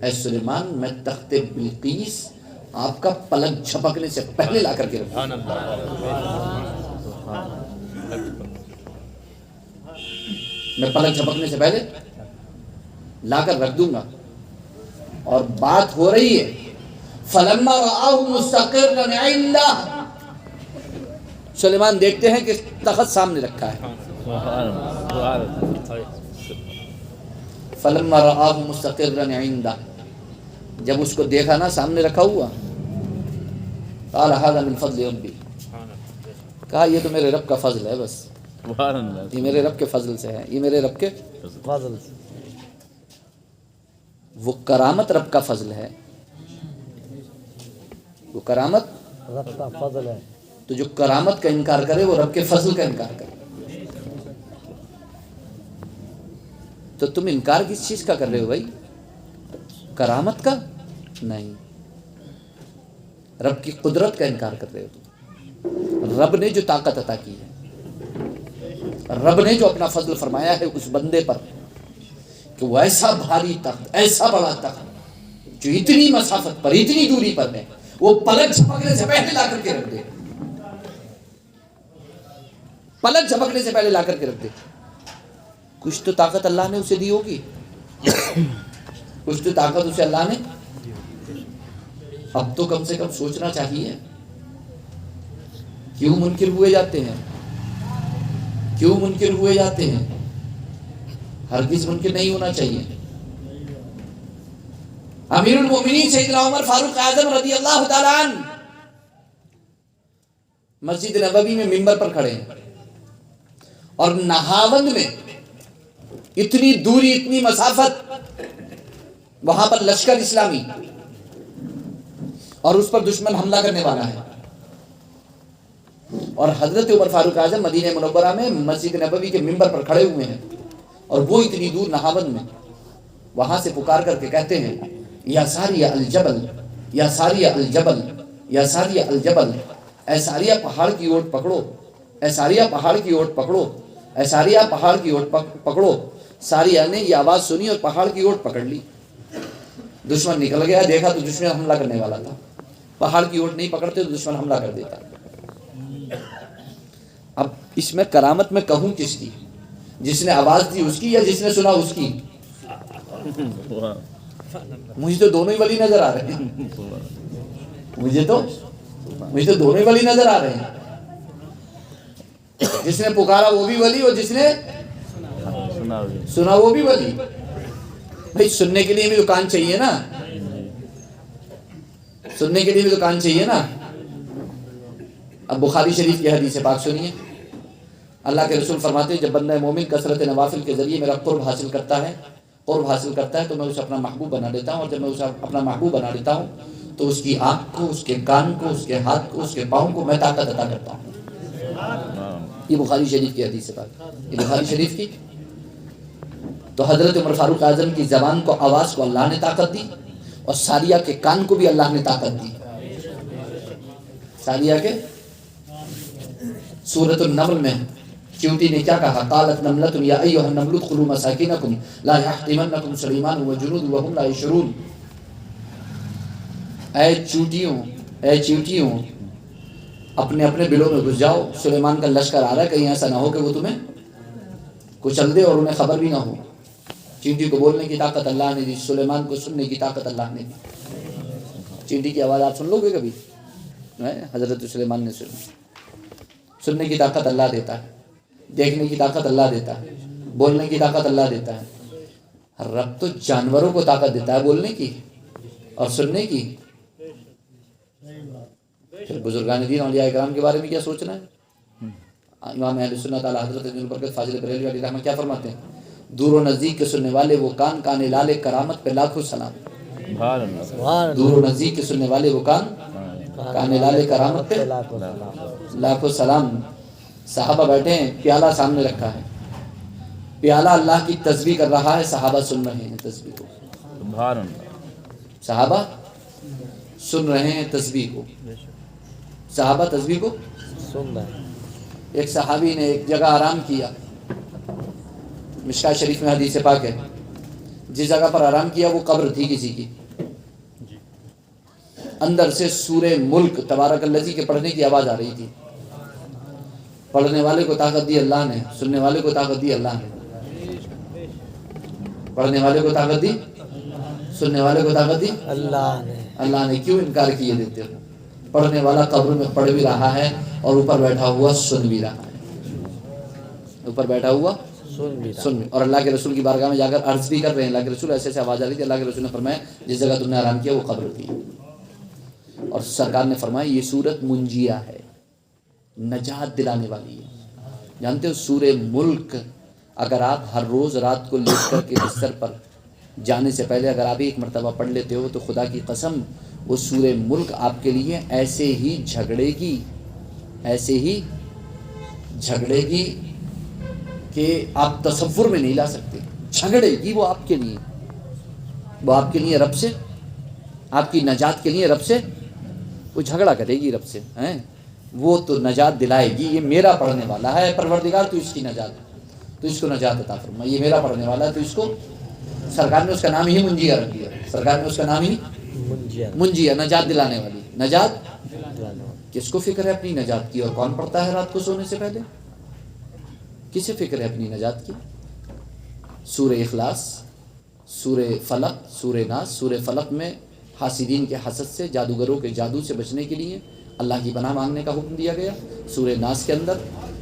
اے سلیمان میں تخت بلقیس آپ کا پلک جھپکنے سے پہلے لا کر کے رکھوں. میں پلک جھپکنے سے پہلے لا کر رکھ دوں گا. اور بات ہو رہی ہے فلما رآہ مستقرا عنده، سلیمان دیکھتے ہیں کہ تخت سامنے رکھا ہے. فلما رآہ مستقرا عنده، جب اس کو دیکھا نا سامنے رکھا ہوا، قال هذا من فضل ربی، کہا یہ تو میرے رب کا فضل ہے، بس یہ میرے رب کے فضل سے ہے، یہ میرے رب کے فضل سے. وہ کرامت رب کا فضل ہے، وہ کرامت رب کا فضل ہے. تو جو کرامت کا انکار کرے وہ رب کے فضل کا انکار کرے. تو تم انکار کس چیز کا کر رہے ہو بھائی؟ کرامت کا نہیں، رب کی قدرت کا انکار کر رہے ہو تم. رب نے جو طاقت عطا کی ہے، رب نے جو اپنا فضل فرمایا ہے اس بندے پر کہ وہ ایسا بھاری تخت، ایسا بڑا تخت جو اتنی مسافت پر، اتنی دوری پر ہے، وہ پلک جھپکنے سے پہلے لا کر کے رکھ دے، پلک جھپکنے سے پہلے لا کر کے رکھ دے۔ کچھ تو طاقت اللہ نے اسے دی ہوگی، کچھ تو طاقت اسے اللہ نے، اب تو کم سے کم سوچنا چاہیے کیوں منکر ہوئے جاتے ہیں، کیوں منکر ہوئے جاتے ہیں؟ ہرگز منکر نہیں ہونا چاہیے۔ امیر المومنین سیدنا عمر فاروق اعظم رضی اللہ تعالیٰ عنہ مسجد نبوی میں منبر پر کھڑے ہیں اور نہاوند میں اتنی دوری، اتنی مسافت، وہاں پر لشکر اسلامی اور اس پر دشمن حملہ کرنے والا ہے، اور حضرت عمر فاروق اعظم مدینہ منورہ میں مسجد نبوی کے منبر پر کھڑے ہوئے ہیں، اور وہ اتنی دور نہاوند میں وہاں سے پکار کر کے کہتے ہیں یا ساریہ الجبل، یا ساریہ الجبل، یا ساریہ الجبل، اے ساریہ پہاڑ کی اوٹ پکڑو، اے ساریہ پہاڑ کی اوٹ پکڑو، اے ساریہ پہاڑ کی اوٹ پکڑو۔ ساریہ نے یہ آواز سنی اور پہاڑ کی اوٹ پکڑ لی۔ دشمن نکل گیا، دیکھا تو دشمن حملہ کرنے والا تھا، پہاڑ کی اوٹ نہیں پکڑتے تو دشمن حملہ کر دیتا۔ اب اس میں کرامت میں کہوں کس کی؟ جس نے آواز دی اس کی یا جس نے سنا اس کی؟ مجھے تو دونوں ہی ولی نظر آ رہے ہیں، مجھے تو دونوں ہی ولی نظر آ رہے ہیں۔ جس نے پکارا وہ بھی ولی، اور جس نے سنا وہ بھی ولی۔ بھائی سننے کے لیے بھی تو کان چاہیے نا، سننے کے لیے بھی تو کان چاہیے نا۔ اب بخاری شریف کی حدیث پاک سنیے، اللہ کے رسول فرماتے ہیں جب بندہ مومن کثرت نوافل کے ذریعے میرا قرب حاصل کرتا ہے تو میں اسے اپنا محبوب بنا لیتا ہوں، اور جب میں اسے اپنا محبوب بنا لیتا ہوں تو اس کی آنکھ کو، اس کے کان کو، اس کے ہاتھ کو، اس کے پاؤں کو میں طاقت عطا کرتا ہوں۔ یہ بخاری شریف کی حدیث ہے، یہ بخاری شریف کی۔ تو حضرت عمر فاروق اعظم کی زبان کو، آواز کو اللہ نے طاقت دی، اور ساریہ کے کان کو بھی اللہ نے طاقت دی۔ ساریہ کے سورۃ النمل میں چیونٹی نے کیا کہا؟ قالت نملۃ یا ایھا النمل ادخلوا مساکنکم لا یحطمنکم سلیمان وجنودہ وهم لا یشعرون۔ اے چیونٹیوں اپنے اپنے بلوں میں گھس جاؤ، سلیمان کا لشکر آ رہا ہے، کہیں ایسا نہ ہو کہ وہ تمہیں کچل دے اور انہیں خبر بھی نہ ہو۔ چیونٹی کو بولنے کی طاقت اللہ نے دی، سلیمان کو سننے کی طاقت اللہ نے دی۔ چیونٹی کی آواز آپ سن لو گے کبھی؟ حضرت سلیمان نے سننے کی طاقت اللہ دیتا ہے، دیکھنے کی طاقت اللہ دیتا ہے، بولنے کی طاقت اللہ دیتا ہے۔ رب تو جانوروں کو طاقت دیتا ہے بولنے کی اور سننے کی۔ پھر بزرگان دین اولیاء کرام کے بارے میں کیا سوچنا ہے؟ امام اہل سنت اعلیٰ حضرت برکت فاضل بریلوی علیہ الرحمہ کیا فرماتے ہیں؟ دور و نزدیک کے سننے والے وہ کان، کان لال کرامت پہ لاکھوں سلام۔ دور و نزدیک کے سننے والے وہ کان، کان لال کرامت پہ لاکھوں سلام۔ صحابہ بیٹھے ہیں، پیالہ سامنے رکھا ہے، پیالہ اللہ کی تسبیح کر رہا ہے، صحابہ سن رہے ہیں تسبیح کو، صحابہ سن رہے ہیں تسبیح کو، صحابہ تسبیح کو سن رہے ہیں۔ ایک صحابی نے ایک جگہ آرام کیا، مشکاۃ شریف میں حدیث پاک ہے، جس جگہ پر آرام کیا وہ قبر تھی کسی کی، اندر سے سورہ ملک تبارک الذی کے پڑھنے کی آواز آ رہی تھی۔ پڑھنے والے کو طاقت دی اللہ نے، سننے والے کو طاقت دی اللہ نے، پڑھنے والے کو طاقت دی، سننے والے کو طاقت دی اللہ نے۔ کیوں انکار کیے دیتے ہو؟ پڑھنے والا قبر میں پڑھ بھی رہا ہے اور اوپر بیٹھا ہوا سن بھی رہا ہے، اوپر بیٹھا ہوا سن بھی، اور اللہ کے رسول کی بارگاہ میں جا کر عرض بھی کر رہے ہیں، اللہ کے رسول ایسے ایسے آواز آ رہی تھی، اللہ کے رسول نے فرمایا جس جگہ تم نے آرام کیا وہ قبر تھی، اور سرکار نے فرمایا یہ سورت منجیہ ہے، نجات دلانے والی ہے۔ جانتے ہو سورہ ملک اگر آپ ہر روز رات کو لیٹ کر کے بستر پر جانے سے پہلے اگر آپ ایک مرتبہ پڑھ لیتے ہو تو خدا کی قسم وہ سورہ ملک آپ کے لیے ایسے ہی جھگڑے گی، ایسے ہی جھگڑے گی کہ آپ تصور میں نہیں لا سکتے، جھگڑے گی وہ آپ کے لیے، وہ آپ کے لیے رب سے، آپ کی نجات کے لیے رب سے وہ جھگڑا کرے گی رب سے، ہیں وہ تو نجات دلائے گی، یہ میرا پڑھنے والا ہے پروردگار تو اس کی نجات، تو اس کو نجات عطا فرما، یہ میرا پڑھنے والا ہے تو اس کو سرکار نے اس کا نام ہی منجیا رکھ دیا. سرکار نے اس کا نام ہی منجیا, نجات دلانے والی. نجات کس کو فکر ہے اپنی نجات کی؟ اور کون پڑھتا ہے رات کو سونے سے پہلے؟ کسے فکر ہے اپنی نجات کی؟ سورہ اخلاص, سورہ فلق, سورہ ناس. سورہ فلق میں حاسدین کے حسد سے, جادوگروں کے جادو سے بچنے کے لیے اللہ کی پناہ مانگنے کا حکم دیا گیا. سورہ ناس کے اندر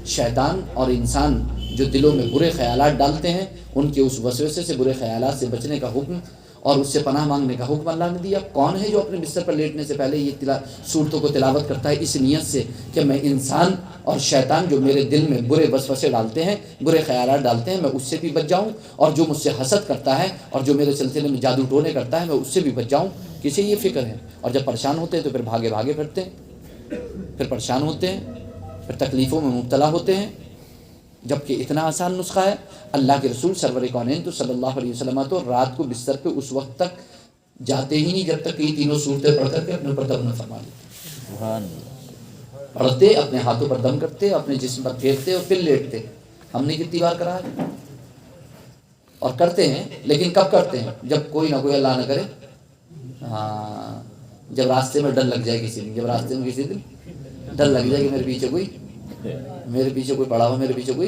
شیطان اور انسان جو دلوں میں برے خیالات ڈالتے ہیں, ان کے اس وسوسے سے, برے خیالات سے بچنے کا حکم اور اس سے پناہ مانگنے کا حکم اللہ نے دیا. کون ہے جو اپنے بستر پر لیٹنے سے پہلے یہ صورتوں کو تلاوت کرتا ہے اس نیت سے کہ میں انسان اور شیطان جو میرے دل میں برے وسوسے ڈالتے ہیں, برے خیالات ڈالتے ہیں, میں اس سے بھی بچ جاؤں, اور جو مجھ سے حسد کرتا ہے اور جو میرے سلسلے میں جادو ٹونے کرتا ہے, میں اس سے بھی بچ جاؤں. کسے یہ فکر ہے؟ اور جب پریشان ہوتے ہیں تو پھر بھاگے بھاگے پھرتے ہیں, پھر پریشان ہوتے ہیں, پھر تکلیفوں میں مبتلا ہوتے ہیں. جبکہ اتنا آسان نسخہ ہے. اللہ کے رسول سرور کونین تو صلی اللہ علیہ وسلم تو رات کو بستر پہ اس وقت تک جاتے ہی نہیں جب تک یہ تینوں صورتیں پڑھ کر کے اپنے اوپر دم نہ فرما لیتے. پڑھتے, اپنے ہاتھوں پر دم کرتے, اپنے جسم پر پھیرتے اور پھر لیٹتے. ہم نے کتنی بار کرا ہے اور کرتے ہیں, لیکن کب کرتے ہیں؟ جب کوئی نہ کوئی اللہ نہ کرے, ہاں, جب راستے میں ڈر لگ جائے کسی دن, جب راستے میں کسی دن ڈر لگ جائے کہ میرے پیچھے کوئی پڑا ہو, میرے پیچھے کوئی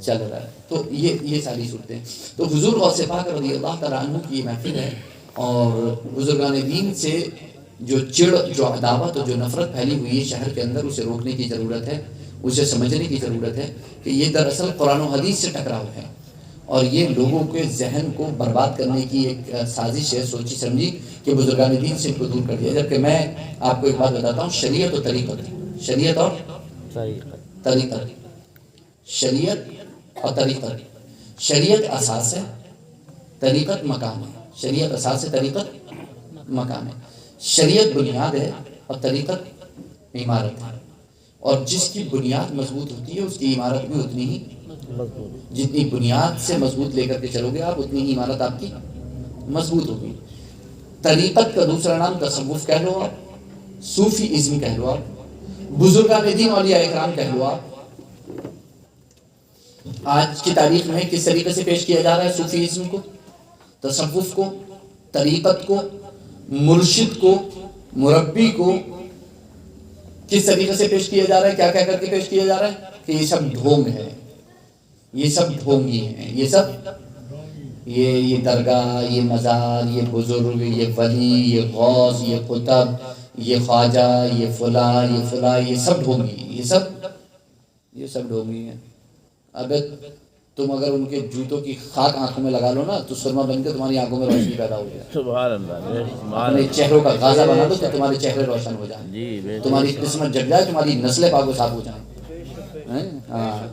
چل رہا ہے. تو یہ ساری صورتیں. تو حضور غوث پاک رضی اللہ تعالیٰ عنہ کی محفل ہے, اور بزرگان دین سے جو چڑ, جو عداوت اور جو نفرت پھیلی ہوئی ہے شہر کے اندر, اسے روکنے کی ضرورت ہے, اسے سمجھنے کی ضرورت ہے کہ یہ دراصل قرآن و حدیث سے ٹکراؤ ہے, اور یہ لوگوں کے ذہن کو برباد کرنے کی ایک سازش ہے, سوچی سمجھی کہ بزرگان دین سے ان کو دور کر دیا. جبکہ میں آپ کو ایک بات بتاتا ہوں, شریعت اور طریقت, شریعت اور طریقت, شریعت اور طریقت. شریعت اساس ہے, طریقت مکان ہے. شریعت اساس ہے, طریقت مکان ہے. شریعت بنیاد ہے اور طریقت عمارت ہے, اور جس کی بنیاد مضبوط ہوتی ہے اس کی عمارت بھی اتنی ہی جتنی بنیاد سے مضبوط لے کر کے چلو گے آپ, اتنی ہی عمارت آپ کی مضبوط ہوگی. طریقت کا دوسرا نام تصوف کہہ لو آپ, صوفی ازم کہہ لو آپ, بزرگان دین اولیاء اکرام کہہ لو آپ. آج کی تاریخ میں کس طریقے سے پیش کیا جا رہا ہے صوفی ازم کو, تصوف کو, طریقت کو, مرشد کو, مربی کو کس طریقے سے پیش کیا جا رہا ہے؟ کیا کہہ کر کے پیش کیا جا رہا ہے کہ یہ سب ڈھونگ ہے, یہ سب ڈھونگی ہیں, یہ سب یہ درگاہ, یہ مزار, یہ بزرگ, یہ ولی, یہ غوث, یہ قطب, یہ خواجہ, یہ فلاں, یہ فلاں, یہ سب ڈھونگی, یہ سب ڈھونگی ہیں. اگر تم ان کے جوتوں کی خاک آنکھوں میں لگا لو نا تو سرما بن کے تمہاری آنکھوں میں روشنی پیدا ہو جائے. سبحان اللہ. اپنے چہروں کا غازہ بنا دو تو تمہارے چہرے روشن ہو جائیں, تمہاری قسمت جگ جائے, تمہاری نسلیں پاک و صاف ہو جائیں. ہاں,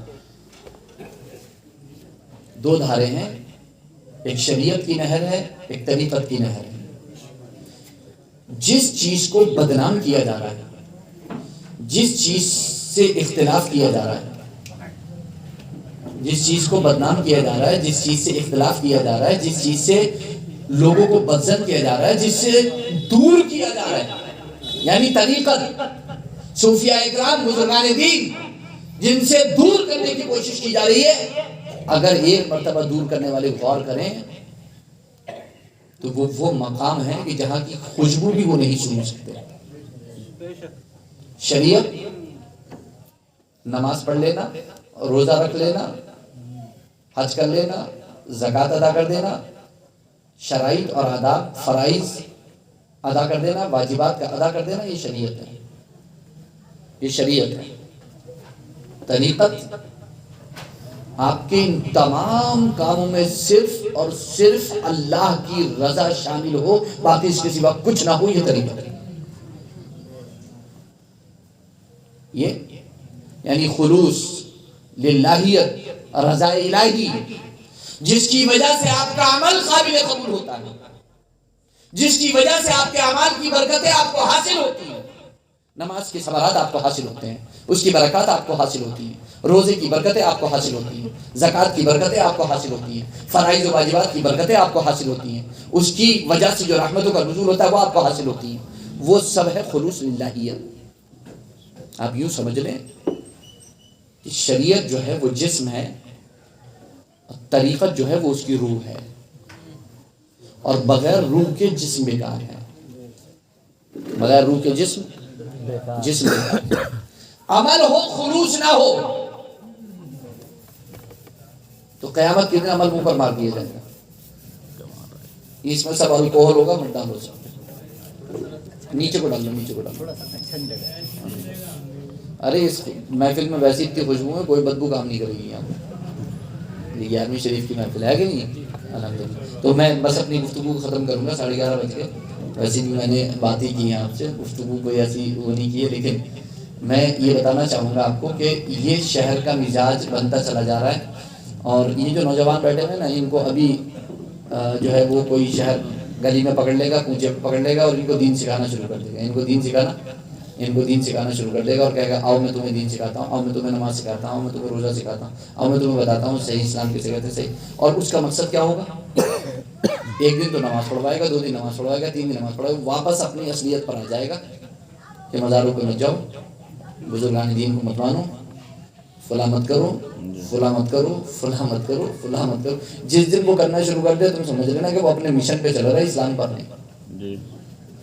دو دھارے ہیں, ایک شریعت کی نہر ہے, ایک طریقت کی نہر ہے. جس چیز کو بدنام کیا جا رہا ہے, جس چیز سے اختلاف کیا جا رہا ہے, جس چیز کو بدنام کیا جا رہا ہے, جس چیز سے اختلاف کیا جا رہا ہے, جس چیز سے لوگوں کو بدظن کیا جا رہا ہے, جس سے دور کیا جا رہا ہے, یعنی طریقت, صوفیاء اکرام, بزرگان دین, جن سے دور کرنے کی کوشش کی جا رہی ہے, اگر ایک مرتبہ دور کرنے والے غور کریں تو وہ مقام ہے کہ جہاں کی خوشبو بھی وہ نہیں سن سکتے. شریعت, نماز پڑھ لینا, روزہ رکھ لینا, حج کر لینا, زکوٰۃ ادا کر دینا, شرائط اور آداب, فرائض ادا کر دینا, واجبات کا ادا کر دینا, یہ شریعت ہے, یہ شریعت ہے. طریقت آپ کے ان تمام کاموں میں صرف اور صرف اللہ کی رضا شامل ہو, باقی اس کے سوا کچھ نہ ہو, یہ طریقت ہے. یہ یعنی خلوص, للہیت, رضا الہی, جس کی وجہ سے آپ کا عمل قابل قبول ہوتا ہے, جس کی وجہ سے آپ کے اعمال کی برکتیں آپ کو حاصل ہوتی ہیں. نماز کے ثمرات آپ کو حاصل ہوتے ہیں, اس کی برکات آپ کو حاصل ہوتی ہیں, روزے کی برکتیں آپ کو حاصل ہوتی ہیں, زکوٰۃ کی برکتیں آپ کو حاصل ہوتی ہیں, فرائض و واجبات کی برکتیں آپ کو حاصل ہوتی ہیں, اس کی وجہ سے جو رحمتوں کا نزول ہوتا ہے وہ آپ کو حاصل ہوتی ہیں. وہ سب ہے خلوص للہیت. آپ یوں سمجھ لیں کہ شریعت جو ہے وہ جسم ہے, اور طریقت جو ہے وہ اس کی روح ہے. اور بغیر روح کے جسم بیکار ہے. بغیر روح کے جسم بیکار. عمل ہو خلوص نہ ہو تو قیامت کے دن عمل منہ پر مار دیا جائے گا. اس میں سب الکوہل ہوگا, مت ڈالو سب نیچے کو ڈال دو, نیچے کو ڈال دو. ارے اس محفل میں ویسی اتنی خوشبو ہے, کوئی بدبو کام نہیں کرے گی یہاں پر. یہ 11ویں شریف کی محفل ہے کہ نہیں؟ الحمدللہ. تو میں بس اپنی گفتگو کو ختم کروں گا, 11:30 بج گئے. ویسے بھی میں نے باتیں کی ہیں آپ سے, گفتگو کوئی ایسی وہ نہیں کی ہے, لیکن میں یہ بتانا چاہوں گا آپ کو کہ یہ شہر کا مزاج بنتا چلا جا رہا ہے. اور یہ جو نوجوان بیٹھے ہوئے نا, ان کو ابھی جو ہے وہ کوئی شہر گلی میں پکڑ لے گا, کوچے پہ پکڑ لے گا اور ان کو دین سکھانا شروع کر دے گا. ان کو دین سکھانا شروع کر دے گا اور کہے گا آؤ میں تمہیں دین سکھاتا ہوں, آؤ میں تمہیں نماز سکھاتا ہوں, آؤ میں تمہیں روزہ سکھاتا ہوں, آؤ میں تمہیں بتاتا ہوں صحیح اسلام کسے کہتے ہیں صحیح. اور اس کا مقصد کیا ہوگا؟ ایک دن تو نماز پڑھوائے گا, 2 دن نماز پڑھوائے گا, 3 دن نماز پڑھوائے گا, واپس اپنی اصلیت پر آ جائے گا کہ مزاروں پہ مت جاؤ, بزرگان دین کو مت مانو, فلاں مت کرو, فلاں مت کرو, فلاں مت کرو, فلاں مت کرو. جس دن وہ کرنا شروع کر دے تم سمجھ لینا کہ وہ اپنے مشن پہ چل رہا ہے, اسلام پر نہیں.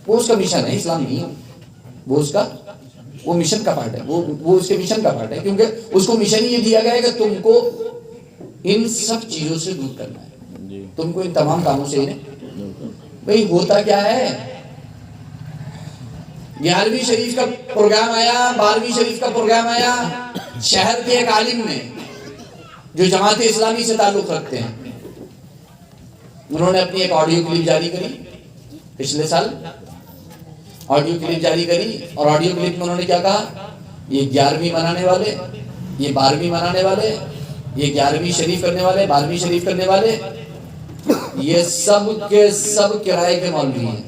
وہ اس کا مشن ہے, اسلام نہیں ہے. وہ مشن کا پارٹ ہے, وہ اس کے مشن کا پارٹ ہے, کیونکہ اس کو مشن ہی یہ دیا گیا ہے کہ تم کو ان سب چیزوں سے دور کرنا ہے, تم کو ان تمام کاموں سے بھئی ہوتا کیا ہے. 11ویں شریف کا پروگرام آیا, 12ویں شریف کا پروگرام آیا, شہر کے ایک عالم نے جو جماعت اسلامی سے تعلق رکھتے ہیں, انہوں نے اپنی ایک آڈیو کلپ جاری کری پچھلے سال, آڈیو کلپ جاری کری. اور آڈیو کلپ میں انہوں نے کیا کہا, یہ 11ویں منانے والے, یہ 12ویں منانے والے, یہ 11ویں شریف کرنے والے, 12ویں شریف کرنے والے, یہ سب کے سب کرائے کے مولوی ہیں.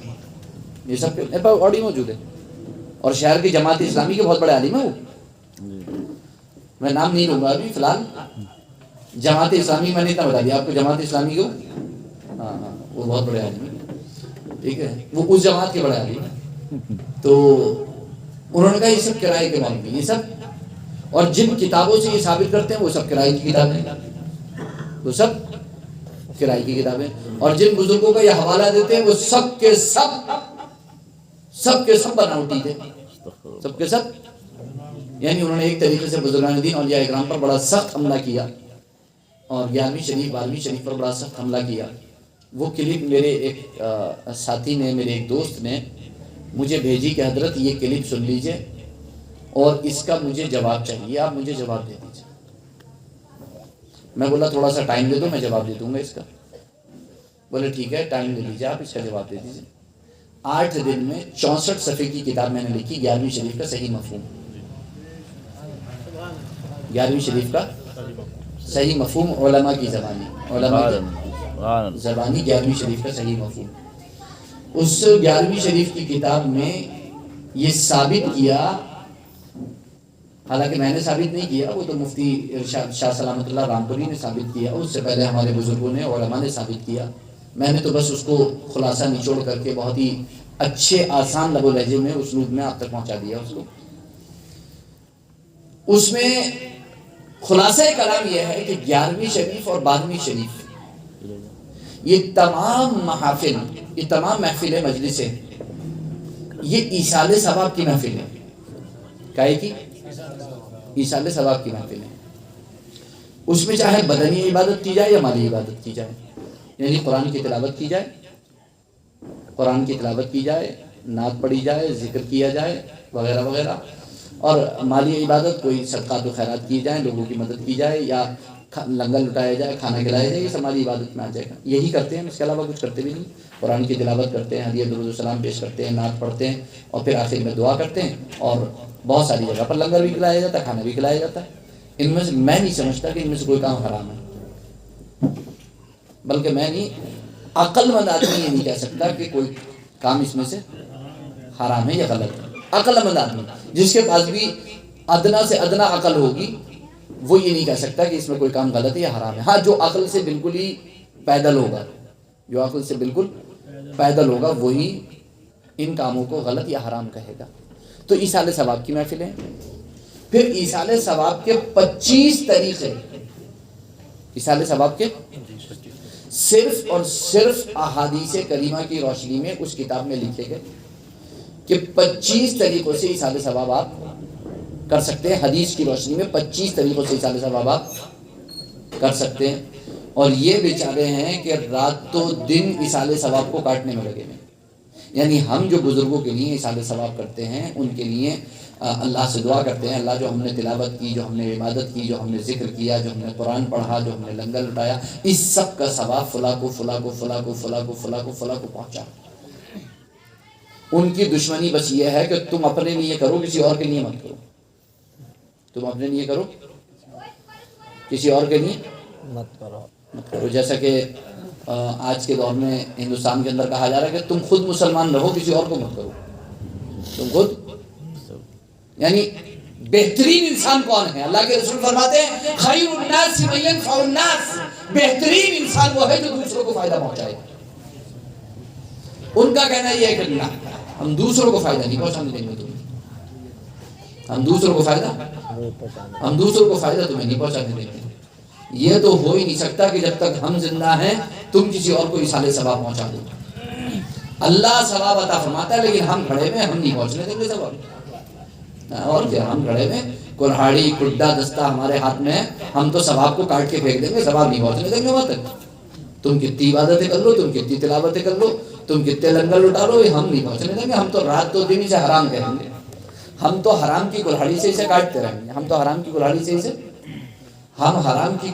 یہ سب میرے پاس آڈیو موجود ہے. اور شہر کی جماعت اسلامی کے بہت بڑے عالم ہیں وہ, میں نام نہیں لوں گا ابھی فی الحال. جماعت اسلامی میں نے اتنا بتا دیا آپ کو, جماعت اسلامی کو, ہاں وہ بہت بڑے عالم ہیں, ٹھیک ہے, وہ اس جماعت کے بڑے عالم ہیں. تو انہوں نے کہا یہ سب کرائے کے مولوی, یہ سب, اور جن کتابوں سے یہ ثابت کرتے ہیں وہ سب کرائے کی کتابیں, وہ سب کرائے کی کتابیں. اور جن بزرگوں کا یہ حوالہ دیتے ہیں وہ سب کے سب بناوٹی تھے, سب کے سب. یعنی انہوں نے ایک طریقے سے بزرگان دین اولیاء اکرام پر بڑا سخت حملہ کیا, اور 11ویں شریف 12ویں شریف پر بڑا سخت حملہ کیا. وہ کلپ میرے ایک ساتھی نے, میرے ایک دوست نے مجھے بھیجی کہ حضرت یہ کلپ سن لیجئے اور اس کا مجھے جواب چاہیے, آپ مجھے جواب دے دیجئے. میں بولا تھوڑا سا ٹائم دے دو, میں جواب دے دوں گا اس کا. بولے ٹھیک ہے, ٹائم دے دیجئے, آپ اس کا جواب دے دیجئے. 8 دن میں 64 صفحے کی کتاب میں نے لکھی, 11ویں شریف کا صحیح مفہوم. 11ویں شریف کا صحیح مفہوم علماء کی زبانی, علماء کی زبانی 11ویں شریف کا صحیح مفہوم. اس 11ویں شریف کی کتاب میں یہ ثابت کیا, حالانکہ میں نے ثابت نہیں کیا, وہ تو مفتی شاہ سلامت اللہ رامپوری نے ثابت کیا, اس سے پہلے ہمارے بزرگوں نے, علماء نے ثابت کیا. میں نے تو بس اس کو خلاصہ نچوڑ کر کے بہت ہی اچھے آسان لب و لہجے میں, اسلوب میں آپ تک پہنچا دیا اس کو. اس میں خلاصہ کلام یہ ہے کہ 11ویں شریف اور 12ویں شریف, یہ تمام محافل, یہ تمام محفلیں, مجلسیں, یہ ایصال ثواب کی محفل ہے. کائے کی؟ ایصال ثواب کی محفل ہے. اس میں چاہے بدنی عبادت کی جائے یا مالی عبادت کی جائے, یعنی قرآن کی تلاوت کی جائے, قرآن کی تلاوت کی جائے, نعت پڑھی جائے, ذکر کیا جائے وغیرہ وغیرہ. اور مالی عبادت کوئی صدقات و خیرات کی جائیں, لوگوں کی مدد کی جائے, یا لنگر لٹایا جائے, کھانا کھلایا جائے, یہ سب مالی عبادت میں آ جائے گا. یہی کرتے ہیں, اس کے علاوہ کچھ کرتے بھی نہیں. قرآن کی تلاوت کرتے ہیں, ہدیہ درود و سلام پیش کرتے ہیں, نعت پڑھتے ہیں, اور پھر آخر میں دعا کرتے ہیں. اور بہت ساری جگہ پر لنگر بھی کھلایا جاتا ہے, کھانا بھی کھلایا جاتا ہے. ان میں سے میں نہیں سمجھتا کہ ان میں سے کوئی کام حرام ہے, بلکہ میں نہیں, عقل مند آدمی یہ نہیں کہہ سکتا کہ کوئی کام اس میں سے حرام ہے یا غلط ہے. عقل مند آدمی جس کے پاس بھی ادنا سے ادنا عقل ہوگی, وہ یہ نہیں کہہ سکتا کہ اس میں کوئی کام غلط ہے یا حرام ہے. ہاں, جو عقل سے بالکل ہی پیدل ہوگا, جو عقل سے بالکل پیدل ہوگا, وہی ان کاموں کو غلط یا حرام کہے گا. تو ایصال ثواب کی محفلیں, پھر ایصال ثواب کے 25 طریقے, ایصال ثواب کے صرف اور صرف احادیث کریمہ کی روشنی میں اس کتاب میں لکھے گئے کہ 25 طریقوں سے ایصال ثواب آپ کر سکتے ہیں. حدیث کی روشنی میں 25 طریقوں سے ایصال ثواب آپ کر سکتے ہیں. اور یہ بیچارے ہیں کہ رات و دن ایصال ثواب کو کاٹنے میں لگے ہوئے. یعنی ہم جو بزرگوں کے لیے ایصال ثواب کرتے ہیں ان کے لیے اللہ سے دعا کرتے ہیں، اللہ جو ہم نے تلاوت کی، جو ہم نے عبادت کی، جو ہم نے ذکر کیا، جو ہم نے قرآن پڑھا، جو ہم نے لنگر لٹایا، اس سب کا ثواب فلاں کو فلاں کو فلاں کو فلاں کو فلاں کو فلاں کو پہنچا. ان کی دشمنی بس یہ ہے کہ تم اپنے لیے کرو، کسی اور کے لیے مت کرو. تم اپنے لیے کرو، کسی اور کے لیے مت کرو. مت کرو. جیسا کہ آج کے دور میں ہندوستان کے اندر کہا جا رہا ہے کہ تم خود مسلمان رہو، کسی اور کو مت کرو. تم خود، یعنی بہترین انسان کون ہے؟ اللہ کے رسول فرماتے ہیں خیر الناس من ينفع الناس، بہترین انسان وہ ہے جو دوسروں کو فائدہ پہنچائے. ان کا کہنا یہ ہے کہ اللہ ہم دوسروں کو فائدہ نہیں پہنچانے دیں گے تمہیں، ہم دوسروں کو فائدہ تمہیں نہیں پہنچانے دیں گے. یہ تو ہو ہی نہیں سکتا کہ جب تک ہم زندہ ہیں تم کسی اور کو ایصال ثواب پہنچا دو. اللہ ثواب عطا فرماتا ہے لیکن ہم کھڑے میں ہم نہیں پہنچنے دیں گے ثواب. اور کیا، ہم کھڑے میں کلہاڑی کڈا دستہ ہمارے ہاتھ میں ہے، ہم تو ثواب کو کاٹ کے پھینک دیں گے، ثواب نہیں پہنچنے دیں گے وہاں تک. تم کتنی عبادتیں کر لو، تم کتنی تلاوتیں کر لو، تم کتنے لنگر لٹا لو، یہ ہم نہیں پہنچنے دیں گے. ہم تو رات تو دن اسے حرام کہیں گے، ہم تو حرام کی کلہاڑی سے اسے کاٹتے رہیں گے. ہم حرام کی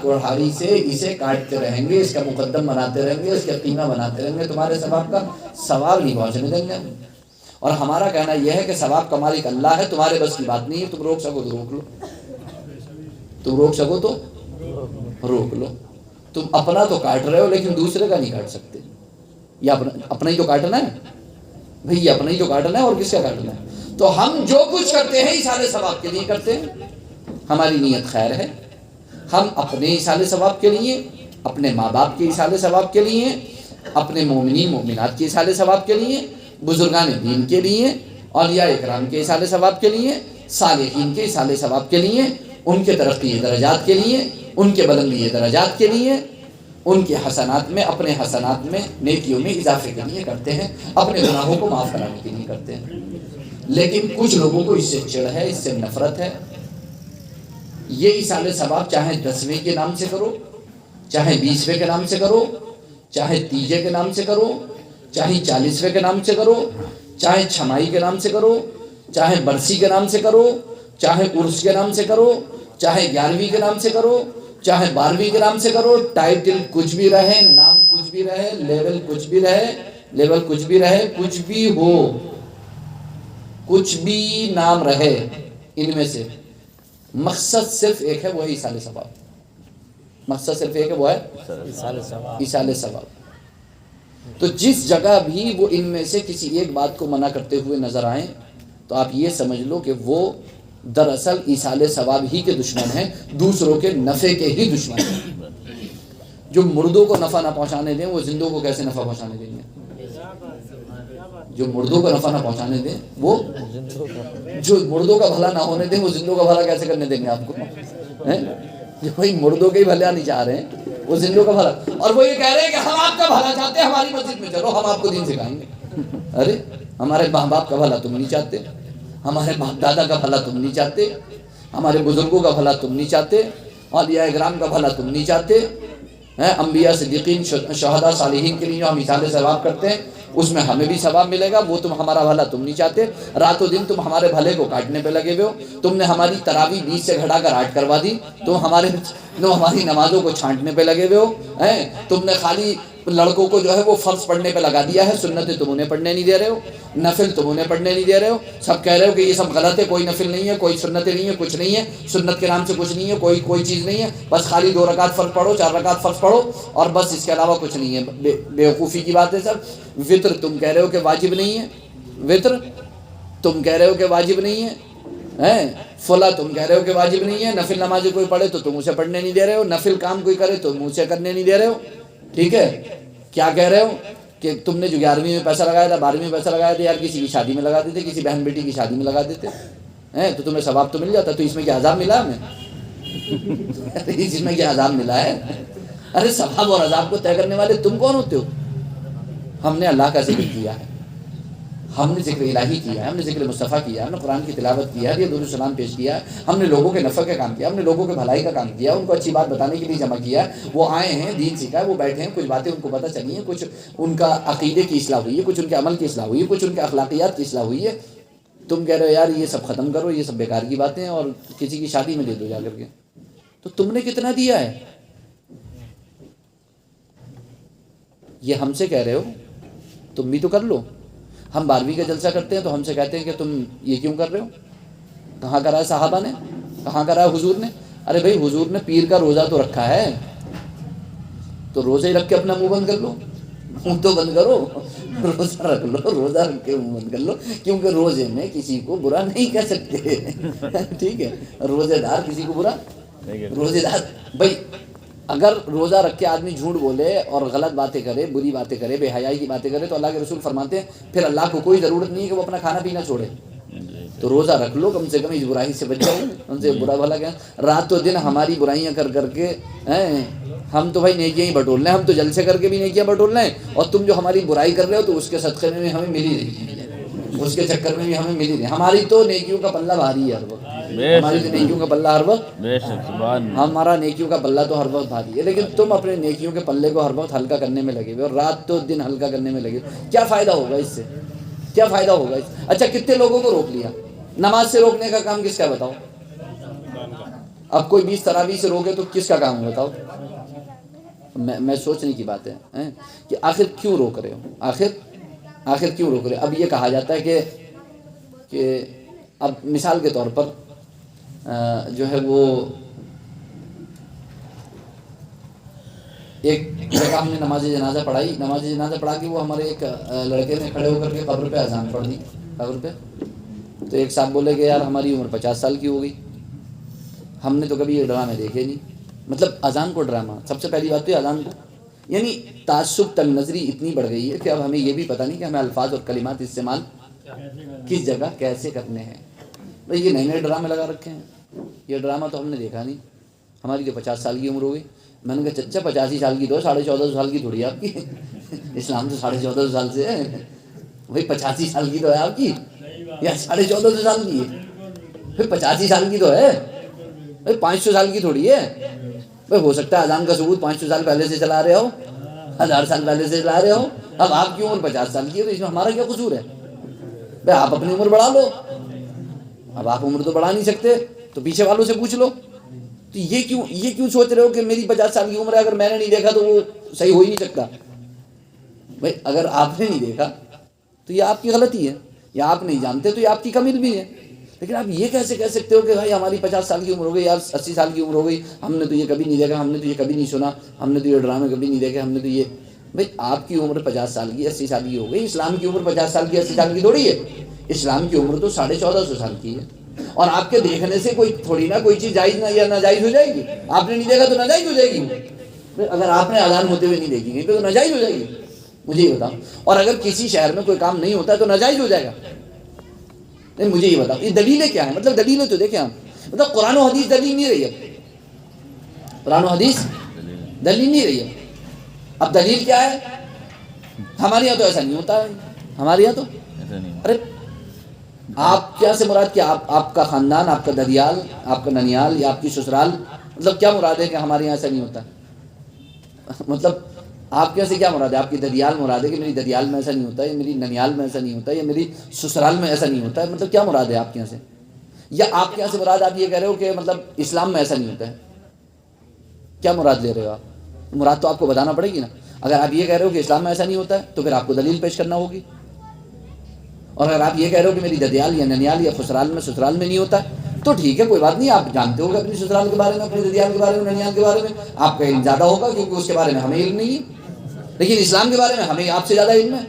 کلہاڑی سے اسے کاٹتے رہیں گے، اس کا مقدم بناتے رہیں گے، اس کا قیمہ بناتے رہیں گے. تمہارے ثواب کا ثواب نہیں پہنچنے دیں گے. اور ہمارا کہنا یہ ہے کہ ثواب کا مالک اللہ ہے، تمہارے بس کی بات نہیں ہے. تم روک سکو تو روک لو، تم روک سکو تو روک لو. تم اپنا تو کاٹ رہے ہو لیکن دوسرے کا نہیں کاٹ سکتے. یہ اپنا ہی تو کاٹنا ہے بھئی، یہ اپنا ہی تو کاٹنا ہے، اور کس کا کاٹنا ہے؟ تو ہم جو کچھ کرتے ہیں ایصال ثواب کے لیے کرتے ہیں. ہماری نیت خیر ہے. ہم اپنے ایصال ثواب کے لیے، اپنے ماں باپ کے ایصال ثواب کے لیے، اپنے مومنین مومنات کے ایصال ثواب کے لیے، بزرگان دین کے لیے، اولیاء اکرام کے ایصال ثواب کے لیے، صالحین کے ایصال ثواب کے لیے، ان کے ترقی درجات کے لیے، ان کے بلندی درجات کے لیے، ان کے حسنات میں، اپنے حسنات میں، نیکیوں میں اضافے کے لیے کرتے ہیں، اپنے گناہوں کو معاف کرانے کے لیے کرتے ہیں. لیکن کچھ لوگوں کو اس سے چڑ ہے، اس سے نفرت ہے. یہ ایصال ثواب چاہے 10ویں کے نام سے کرو، چاہے 20ویں کے نام سے کرو، چاہے تیجے کے نام سے کرو، چاہے 40ویں کے نام سے کرو، چاہے چھمائی کے نام سے کرو، چاہے برسی کے نام سے کرو، چاہے عرس کے نام سے کرو، چاہے 11ویں کے نام سے کرو، چاہے 12ویں کے نام سے کرو. ٹائٹل کچھ بھی رہے، نام کچھ بھی رہے، لیول کچھ بھی رہے، کچھ بھی ہو، کچھ بھی نام رہے، ان میں سے مقصد صرف ایک ہے، وہ ہے ایصال ثواب. مقصد صرف ایک ہے، وہ ہے ایصال ثواب. تو جس جگہ بھی وہ ان میں سے کسی ایک بات کو منع کرتے ہوئے نظر آئیں تو آپ یہ سمجھ لو کہ وہ دراصل ایصال ثواب ہی کے دشمن ہیں، دوسروں کے نفع کے ہی دشمن ہیں. جو مردوں کو نفع نہ پہنچانے دیں وہ زندوں کو کیسے نفع پہنچانے دیں گے؟ جو مردوں کو نفع نہ پہنچانے دیں، وہ جو مردوں کا بھلا نہ ہونے دیں، وہ زندوں کا بھلا کیسے کرنے دیں گے آپ کو؟ جو بھائی مردوں کے ہی بھلا نہیں چاہ رہے ہیں، وہ زندوں کا بھلا. اور وہ یہ کہہ رہے ہیں کہ ہم آپ کا بھلا چاہتے ہیں، ہماری مسجد میں چلو، ہم آپ کو دین سکھائیں گے. ارے ہمارے ماں باپ کا بھلا تم نہیں چاہتے، ہمارے باپ دادا کا بھلا تم نہیں چاہتے، ہمارے بزرگوں کا بھلا تم نہیں چاہتے، اولیاء اکرام کا بھلا تم نہیں چاہتے. انبیاء صدیقین شہداء صالحین کے لیے جو ہم ایصال ثواب کرتے ہیں اس میں ہمیں بھی ثواب ملے گا، وہ تم ہمارا بھلا تم نہیں چاہتے. رات و دن تم ہمارے بھلے کو کاٹنے پہ لگے ہوئے ہو. تم نے ہماری تراویح 20 سے گھٹا کر 8 کروا دی. تم ہماری نمازوں کو چھانٹنے پہ لگے ہوئے ہو. تم نے خالی لڑکوں کو جو ہے وہ فرض پڑھنے پہ لگا دیا ہے، سنتیں تم انہیں پڑھنے نہیں دے رہے ہو، نفل تم انہیں پڑھنے نہیں دے رہے ہو. سب کہہ رہے ہو کہ یہ سب غلط ہے، کوئی نفل نہیں ہے، کوئی سنتیں نہیں ہے، کچھ نہیں ہے، سنت کے نام سے کچھ نہیں ہے، کوئی چیز نہیں ہے، بس خالی 2 رکعت فرض پڑھو، 4 رکعت فرض پڑھو اور بس، اس کے علاوہ کچھ نہیں ہے. بیوقوفی کی بات ہے سب. وطر تم کہہ رہے ہو کہ واجب نہیں ہے، وطر تم کہہ رہے ہو کہ واجب نہیں ہے، فلاں تم کہہ رہے ہو کہ واجب نہیں ہے. نفل نماز کوئی پڑھے تو تم اسے پڑھنے نہیں دے رہے ہو، نفل کام کوئی کرے تو تم اسے کرنے نہیں دے رہے ہو. ٹھیک ہے، کیا کہہ رہے ہو کہ تم نے جو 11ویں میں پیسہ لگایا تھا، 12ویں میں پیسہ لگایا تھا، یار کسی کی شادی میں لگا دیتے، کسی بہن بیٹی کی شادی میں لگا دیتے تو تمہیں ثواب تو مل جاتا. تو اس میں کیا عذاب ملا ہمیں؟ اس میں کیا عذاب ملا ہے؟ ارے ثواب اور عذاب کو طے کرنے والے تم کون ہوتے ہو؟ ہم نے اللہ کا ذکر کیا ہے، ہم نے ذکر الہی کیا ہے، ہم نے ذکر مصطفیٰ کیا ہے، ہم نے قرآن کی تلاوت کیا ہے، یہ درود و سلام پیش کیا ہے، ہم نے لوگوں کے نفع کا کام کیا، ہم نے لوگوں کے بھلائی کا کام کیا، ان کو اچھی بات بتانے کے لیے جمع کیا ہے۔ وہ آئے ہیں، دین سیکھا ہے، وہ بیٹھے ہیں، کچھ باتیں ان کو پتہ چلی ہیں، کچھ ان کا عقیدے کی اصلاح ہوئی ہے، کچھ ان کے عمل کی اصلاح ہوئی ہے، کچھ ان کے اخلاقیات کی اصلاح ہوئی ہے۔ تم کہہ رہے ہو یار یہ سب ختم کرو، یہ سب بیکار کی باتیں ہیں، اور کسی کی شادی میں دے دو جا کر کے۔ تو تم نے کتنا دیا ہے؟ یہ ہم سے کہہ رہے ہو، تم بھی تو کر لو۔ ہم 12ویں کا جلسہ کرتے ہیں تو ہم سے کہتے ہیں کہ تم یہ کیوں کر رہے ہو؟ کہاں کرا ہے صحابہ نے؟ کہاں کرا ہے حضور نے؟ ارے بھائی حضور نے پیر کا روزہ تو رکھا ہے، تو روزے رکھ کے اپنا منہ بند کر لو، منہ تو بند کرو، روزہ رکھ لو، روزہ رکھ کے منہ بند کر لو، کیونکہ روزے میں کسی کو برا نہیں کہہ سکتے، ٹھیک ہے؟ روزے دار کسی کو برا، روزے دار بھائی اگر روزہ رکھ کے آدمی جھوٹ بولے اور غلط باتیں کرے، بری باتیں کرے، بے حیائی کی باتیں کرے، تو اللہ کے رسول فرماتے ہیں پھر اللہ کو کوئی ضرورت نہیں ہے کہ وہ اپنا کھانا پینا چھوڑے۔ تو روزہ رکھ لو، کم سے کم اس برائی سے بچ جاؤ، ان سے برا بھلا کیا، رات و دن ہماری برائیاں کر کر کے ہم تو بھائی نیکیاں ہی بٹور لیں، ہم تو جلسے کر کے بھی نیکیاں بٹور لیں، اور تم جو ہماری برائی کر رہے ہو تو اس کے صدقے میں ہمیں مل ہی رہی ہے، اس کے چکر میں بھی ہمیں مل ہی رہی ہے۔ ہماری تو نیکیوں کا پلہ بھاری ہے ہر وقت، ہماری تو نیکیوں کا پلہ ہر وقت، ہمارا نیکیوں کا پلہ تو ہر وقت بھاری ہے، لیکن تم اپنے نیکیوں کے پلے کو ہر وقت ہلکا کرنے میں لگے ہوئے اور رات تو دن ہلکا کرنے میں لگے ہوئے۔ کیا فائدہ ہوگا اس سے؟ کیا فائدہ ہوگا اس سے؟ اچھا کتنے لوگوں کو روک لیا؟ نماز سے روکنے کا کام کس کا بتاؤ؟ اب کوئی 20 تراویح سے روکے تو کس کا کام ہے بتاؤ؟ میں سوچنے کی بات ہے کہ آخر کیوں روک رہے ہو؟ آخر کیوں روک رہے ہو؟ اب یہ کہا جاتا ہے کہ اب مثال کے طور پر جو ہے وہ ایک جگہ ہم نے نماز جنازہ پڑھا کے وہ ہمارے ایک لڑکے نے کھڑے ہو کر کے قبر پہ اذان پڑھ دی، قبر پہ۔ تو ایک صاحب بولے کہ یار ہماری عمر 50 سال کی ہو گئی، ہم نے تو کبھی یہ ڈرامے دیکھے نہیں، مطلب اذان کو ڈرامہ۔ سب سے پہلی بات تو یہ اذان کو، یعنی تعصب تنگ نظری اتنی بڑھ گئی ہے کہ اب ہمیں یہ بھی پتہ نہیں کہ ہمیں الفاظ اور کلمات استعمال کس جگہ کیسے کرنے ہیں۔ بھائی یہ نئے نئے ڈرامے لگا رکھے ہیں، یہ ڈرامہ تو ہم نے دیکھا نہیں، ہماری تو 50 سال کی عمر ہو گئی۔ میں نے کہا چچا 85 سال کی تو 14.5 سال کی تھوڑی ہے آپ کی، اسلام تو 14.5 سال سے ہے، بھائی 85 سال کی تو ہے آپ کی یا 14.5 سال کی ہے؟ پھر 85 سال کی تو ہے بھائی، 500 سال کی تھوڑی ہے بھائی۔ ہو سکتا ہے اذان کا ثبوت 500 سال پہلے سے چلا رہے ہو، 1000 سال پہلے سے چلا رہے ہو، اب آپ کی عمر 50 سال کی ہے تو اس میں ہمارا کیا قصور ہے بھائی؟ آپ اپنی عمر بڑھا لو، اب آپ عمر تو بڑھا نہیں سکتے تو پیچھے والوں سے پوچھ لو۔ تو یہ کیوں سوچ رہے ہو کہ میری 50 سال کی عمر ہے، اگر میں نے نہیں دیکھا تو وہ صحیح ہو ہی نہیں سکتا بھائی؟ اگر آپ نے نہیں دیکھا تو یہ آپ کی غلطی ہے، یا آپ نہیں جانتے تو یہ آپ کی کمی بھی ہے۔ لیکن آپ یہ کیسے کہہ سکتے ہو کہ بھائی ہماری 50 سال کی عمر ہو گئی یا 80 سال کی عمر ہو گئی، ہم نے تو یہ کبھی نہیں دیکھا، ہم نے تو یہ کبھی نہیں سنا، ہم نے تو یہ ڈرامے کبھی نہیں دیکھے، ہم نے تو یہ۔ بھائی آپ کی عمر 50 سال کی 80 سال کی ہو گئی، اسلام کی عمر 50 سال کی 80 سال کی تھوڑی ہے، اسلام کی عمر تو 1450 سال کی ہے، اور آپ کے دیکھنے سے کوئی تھوڑی نہ کوئی چیز جائز نہ یا ناجائز ہو جائے گی۔ آپ نے نہیں دیکھا تو ناجائز ہو جائے گی؟ اگر آپ نے اذان ہوتے ہوئے نہیں دیکھی گئی تو ناجائز ہو جائے گی؟ مجھے یہ بتاؤ۔ اور اگر کسی شہر میں کوئی کام نہیں ہوتا ہے تو ناجائز ہو جائے گا؟ نہیں، مجھے یہ بتاؤ یہ دلیلیں کیا ہیں؟ مطلب دلیلیں تو دیکھیں ہم، مطلب قرآن و حدیث دلیل نہیں رہی ہے، قرآن و حدیث دلیل نہیں رہی ہے۔ اب دلیل کیا ہے؟ ہمارے یہاں تو ایسا نہیں ہوتا ہے، ہمارے یہاں تو ارے آپ کیا سے مراد کیا؟ آپ کا خاندان، آپ کا ددیال، آپ کا ننیال یا آپ کی سسرال، مطلب کیا مراد ہے کہ ہمارے یہاں ایسا نہیں ہوتا؟ مطلب آپ کے یہاں سے کیا مراد ہے؟ آپ کی ددیال مراد ہے کہ میری ددیال میں ایسا نہیں ہوتا ہے، یا میری ننیال میں ایسا نہیں ہوتا ہے، یا میری سسرال میں ایسا نہیں ہوتا ہے؟ مطلب کیا مراد ہے آپ کے یہاں سے؟ یا آپ کے یہاں سے مراد آپ یہ کہہ رہے ہو کہ مطلب اسلام میں ایسا نہیں ہوتا ہے؟ کیا مراد لے رہے ہو آپ؟ مراد تو آپ کو بتانا پڑے گی نا۔ اگر آپ یہ کہہ رہے ہو کہ اسلام میں ایسا نہیں ہوتا ہے تو پھر آپ کو دلیل پیش کرنا ہوگی، اور اگر آپ یہ کہہ رہے ہو کہ میری ددیال یا ننیال یا سسرال میں نہیں ہوتا تو ٹھیک ہے، کوئی بات نہیں، آپ جانتے ہوگا اپنی سسرال کے بارے میں، اپنی ددیال کے بارے میں، ننیال کے بارے میں، آپ کا علم زیادہ ہوگا کیونکہ اس کے بارے میں ہمیں علم نہیں ہے۔ لیکن اسلام کے بارے میں ہمیں آپ سے زیادہ علم ہے،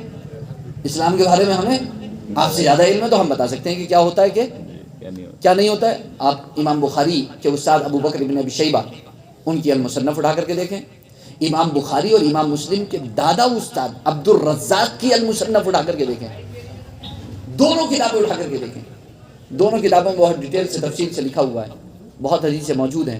اسلام کے بارے میں ہمیں آپ سے زیادہ علم ہے، تو ہم بتا سکتے ہیں کہ کیا ہوتا ہے کہ کیا نہیں ہوتا ہے۔ آپ امام بخاری کے استاد ابو بکر ابن ابی شیبہ ان کی المصنف اٹھا کر کے دیکھیں، امام بخاری اور امام مسلم کے دادا استاد عبد الرزاق کی المصنف اٹھا کر کے دیکھیں، دونوں کتابیں اٹھا کر کے دیکھیں، دونوں کتابوں میں بہت ڈیٹیل سے تفصیل سے لکھا ہوا ہے، بہت حدیثیں موجود ہیں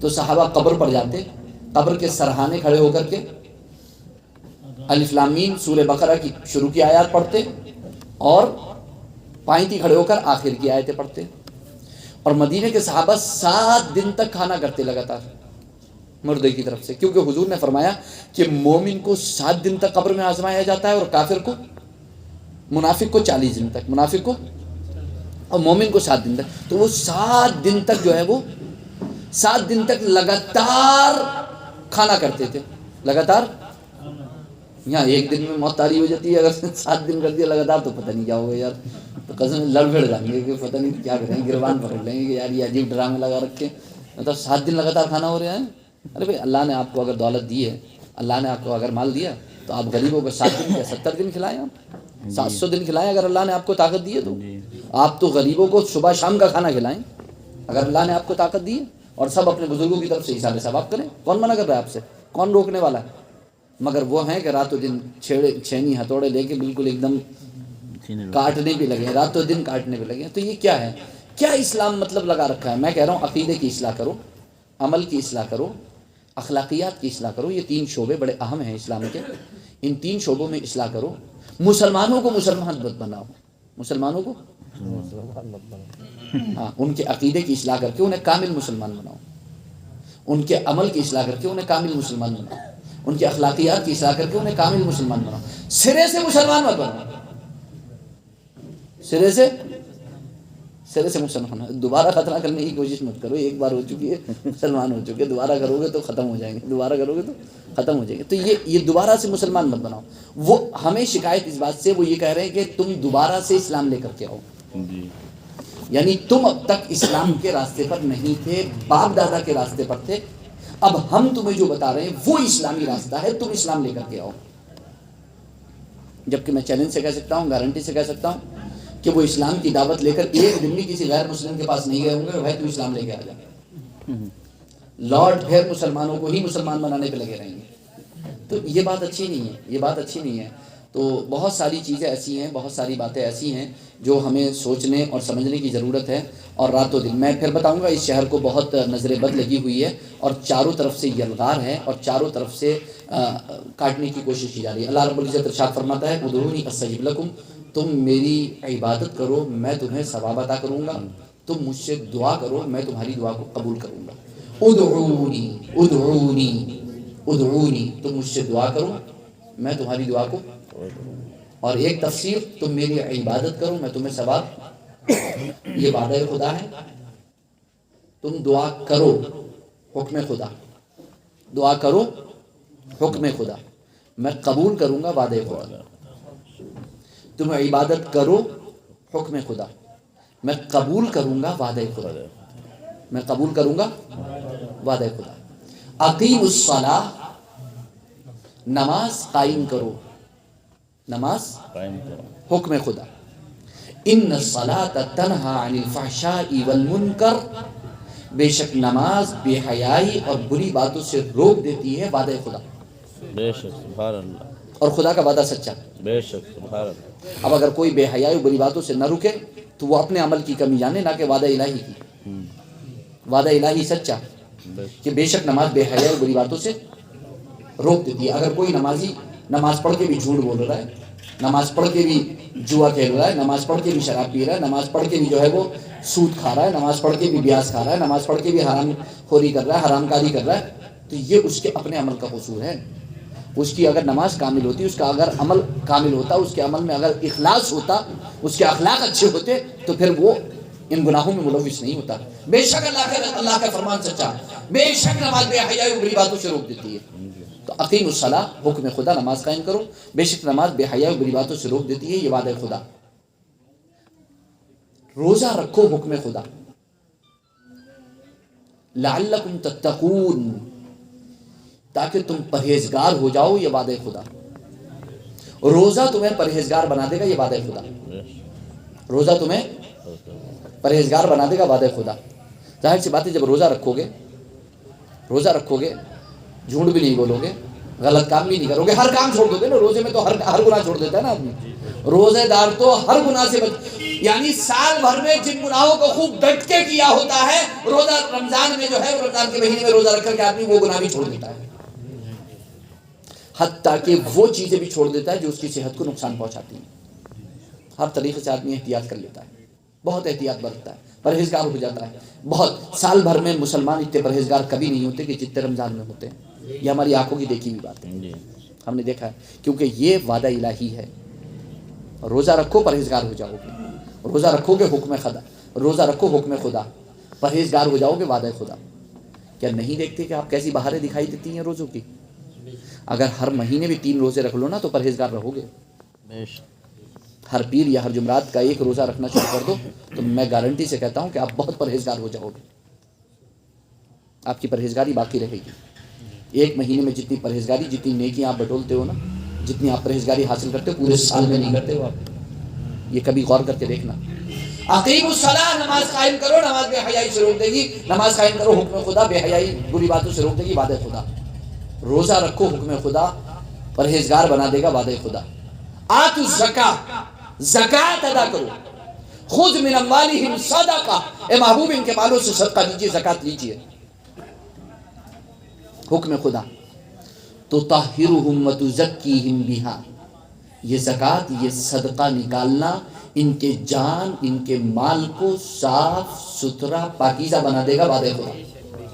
تو صحابہ قبر پر جاتے, قبر کے سرحانے کھڑے ہو کر کے الف لام میم سورہ بقرہ کی شروع کی آیات پڑھتے اور پائنتی کھڑے ہو کر آخر کی آیتیں پڑھتے. اور مدینے کے صحابہ 7 دن تک کھانا کرتے لگاتار مردے کی طرف سے, کیونکہ حضور نے فرمایا کہ مومن کو 7 دن تک قبر میں آزمایا جاتا ہے اور کافر کو, منافق کو 40 دن تک, منافق کو اور مومن کو 7 دن تک. تو وہ 7 دن تک جو ہے وہ 7 دن تک لگاتار کھانا کرتے تھے, لگاتار. یہاں ایک دن میں موت طاری ہو جاتی ہے, اگر 7 دن کر دیا لگاتار تو پتہ نہیں کیا ہوگا یار, تو قسم لڑ بھڑ جائیں گے کہ پتہ نہیں کیا کریں, گربان پکڑ لیں گے کہ یار یہ عجیب ڈرامے لگا رکھے, مطلب 7 دن لگاتار کھانا ہو رہا ہے. ارے بھائی اللہ نے آپ کو اگر دولت دی ہے, اللہ نے آپ کو اگر مال دیا تو آپ غریبوں کو 7 دن یا 70 دن کھلائیں, آپ 700 دن کھلائیں. اگر اللہ نے آپ کو طاقت دی ہے تو آپ تو غریبوں کو صبح شام کا کھانا کھلائیں اگر اللہ نے آپ کو طاقت دی ہے, اور سب اپنے بزرگوں کی طرف سے ایصال ثواب کریں. کون منع کر رہا ہے آپ سے, کون روکنے والا ہے؟ مگر وہ ہیں کہ رات و دن چھینی ہتھوڑے لے کے بالکل ایک دم کاٹنے بھی لگے, رات و دن کاٹنے بھی لگے. تو یہ کیا ہے, کیا اسلام مطلب لگا رکھا ہے؟ میں کہہ رہا ہوں عقیدے کی اصلاح کرو, عمل کی اصلاح کرو, اخلاقیات کی اصلاح کرو. یہ 3 شعبے بڑے اہم ہیں اسلام کے, ان 3 شعبوں میں اصلاح کرو. مسلمانوں کو مسلمان مت بناؤ, مسلمانوں کو ہاں ان کے عقیدے کی اصلاح کر کے انہیں کامل مسلمان بناؤ, ان کے عمل کی اصلاح کر کے انہیں کامل مسلمان بناؤ, ان کی اخلاقیات کی اصلاح کر کے انہیں کامل مسلمان بناؤ. سرے سے مسلمان مت بناؤ, سرے سے مسلمان. دوبارہ خطرہ کرنے کی کوشش مت کرو, ایک بار ہو چکی ہے, مسلمان ہو چکے, دوبارہ کرو گے تو ختم ہو جائیں گے, دوبارہ کرو گے تو ختم ہو جائیں گے. تو یہ دوبارہ سے مسلمان مت بناؤ. وہ ہمیں شکایت اس بات سے, وہ یہ کہہ رہے ہیں کہ تم دوبارہ سے اسلام لے کر کے آؤ. یعنی تم اب تک اسلام کے راستے پر نہیں تھے, باپ دادا کے راستے پر تھے, اب ہم تمہیں جو بتا رہے ہیں وہ اسلامی راستہ ہے, تم اسلام لے کر کے آؤ. جبکہ میں چیلنج سے کہہ سکتا ہوں, گارنٹی سے کہہ سکتا ہوں کہ وہ اسلام کی دعوت لے کر ایک دن بھی کسی غیر مسلم کے پاس نہیں گئے ہوں گے, بھائی تو اسلام لے کے آ جا. لارڈ پھر مسلمانوں کو ہی مسلمان بنانے پہ لگے رہیں گے. تو یہ بات اچھی نہیں ہے, یہ بات اچھی نہیں ہے. تو بہت ساری چیزیں ایسی ہیں, بہت ساری باتیں ایسی ہیں جو ہمیں سوچنے اور سمجھنے کی ضرورت ہے. اور رات و دن میں پھر بتاؤں گا, اس شہر کو بہت نظر بد لگی ہوئی ہے اور چاروں طرف سے یلغار ہے اور چاروں طرف سے کاٹنے کی کوشش کی جا رہی ہے. اللہ رب العزت ارشاد فرماتا ہے ادعونی استجب لکم, تم میری عبادت کرو میں تمہیں ثواب عطا کروں گا, تم مجھ سے دعا کرو میں تمہاری دعا کو قبول کروں گا. ادعونی ادعونی ادعونی, تم مجھ سے دعا کرو میں تمہاری دعا کو. اور ایک تفسیر, تم میری عبادت کرو میں تمہیں ثواب. یہ وعدہ خدا ہے. تم دعا کرو حکم خدا, دعا کرو حکم خدا, میں قبول کروں گا وعدہ خدا. تم عبادت کرو حکم خدا, میں قبول کروں گا وعدہ خدا, میں قبول کروں گا وعدہ خدا. اقیم الصلاۃ, نماز قائم کرو, نماز حکم خدا. ان الصلاۃ تنہی عن الفحشاء والمنکر, بے شک نماز بے حیائی اور بری باتوں سے روک دیتی ہے وعدہ خدا. بے شک سبحان اللہ, اور خدا کا وعدہ سچا. بے شک سبحان اللہ. اب اگر کوئی بے حیائی اور بری باتوں سے نہ رکے تو وہ اپنے عمل کی کمی جانے, نہ کہ وعدہ الہی کی. وعدہ الہی سچا کہ بے شک نماز بے حیائی اور بری باتوں سے روک دیتی ہے. اگر کوئی نمازی نماز پڑھ کے بھی جھوٹ بول رہا ہے, نماز پڑھ کے بھی جوا کھیل رہا ہے, نماز پڑھ کے بھی شراب پی رہا ہے, نماز پڑھ کے بھی جو ہے وہ سود کھا رہا ہے, نماز پڑھ کے بھی بیاس کھا رہا ہے, نماز پڑھ کے بھی حرام خوری کر رہا ہے, حرام کاری کر رہا ہے, تو یہ اس کے اپنے عمل کا قصور ہے. اس کی اگر نماز کامل ہوتی, اس کا اگر عمل کامل ہوتا, اس کے عمل میں اگر اخلاص ہوتا, اس کے اخلاق اچھے ہوتے, تو پھر وہ ان گناہوں میں ملوث نہیں ہوتا. بے شک اللہ کا فرمان سچا, بے شک نماز بے حیائی اور بری باتوں سے روک دیتی ہے. تو اقیم الصلاۃ حکم خدا, نماز قائم کرو, بے شک نماز بے حیائی اور بری باتوں سے روک دیتی ہے, یہ وعدہ خدا. روزہ رکھو حکم خدا, لعلکم تتقون, تاکہ تم پرہیزگار ہو جاؤ, یہ وعدہ خدا. روزہ تمہیں پرہیزگار بنا دے گا, یہ وعدہ خدا. روزہ تمہیں پرہیزگار بنا دے گا, وعدہ خدا. ظاہر سی بات ہے, جب روزہ رکھو گے جھوٹ بھی نہیں بولو گے, غلط کام بھی نہیں کرو گے, ہر کام چھوڑ دو گے نا. روزے میں تو ہر گناہ چھوڑ دیتا ہے نا آدمی. روزے دار تو ہر گناہ سے یعنی سال بھر میں جن گناہوں کو خوب ڈٹ کے کیا ہوتا ہے، روزہ رمضان میں جو ہے، رمضان کے مہینے میں روزہ رکھ کر کے آدمی وہ گناہ بھی چھوڑ دیتا ہے، حتیٰ کہ وہ چیزیں بھی چھوڑ دیتا ہے جو اس کی صحت کو نقصان پہنچاتی ہیں۔ ہر طریقے سے آدمی احتیاط کر لیتا ہے، بہت احتیاط برتتا ہے، پرہیزگار ہو جاتا ہے بہت۔ سال بھر میں مسلمان اتنے پرہیزگار کبھی نہیں ہوتے کہ جتنے رمضان میں ہوتے ہیں، یہ ہماری آنکھوں کی دیکھی ہوئی بات ہے، جی ہم نے دیکھا ہے، کیونکہ یہ وعدہ الہی ہے۔ روزہ رکھو پرہیزگار ہو جاؤ گے، روزہ رکھو گے حکم خدا، روزہ رکھو حکم خدا، پرہیزگار ہو جاؤ گے وعدہ خدا۔ کیا نہیں دیکھتے کہ آپ کیسی بہاریں دکھائی دیتی ہیں روزوں کی؟ اگر ہر مہینے بھی 3 روزے رکھ لو نا تو پرہیزگار رہو گے۔ بے شک ہر پیر یا ہر جمعرات کا ایک روزہ رکھنا شروع کر دو تو میں گارنٹی سے کہتا ہوں کہ آپ بہت پرہیزگار ہو جاؤ گے، آپ کی پرہیزگاری باقی رہے گی۔ ایک مہینے میں جتنی پرہیزگاری، جتنی نیکی آپ بٹولتے ہو نا، جتنی آپ پرہیزگاری حاصل کرتے ہو پورے سال میں نہیں کرتے ہو آپ، یہ کبھی غور کر کے دیکھنا۔ اقیم الصلاۃ، نماز قائم کرو، نماز بے حیائی سے روک دے گی، نماز قائم کرو حکم خدا، بے حیائی بری باتوں سے روک دے گی وعدہ خدا۔ روزہ رکھو حکم خدا، پرہیزگار بنا دے گا وعدہ خدا۔ آتوا الزکاۃ، زکوٰۃ ادا کرو، خذ من اموالہم صدقہ، اے محبوب ان کے مالوں سے صدقہ لیجیے، زکوٰۃ لیجیے، حکم خدا۔ تطہرہم وتزکیہم بہا، یہ زکوٰۃ، یہ صدقہ نکالنا ان کے جان، ان کے مال کو صاف ستھرا پاکیزہ بنا دے گا وعدہ خدا۔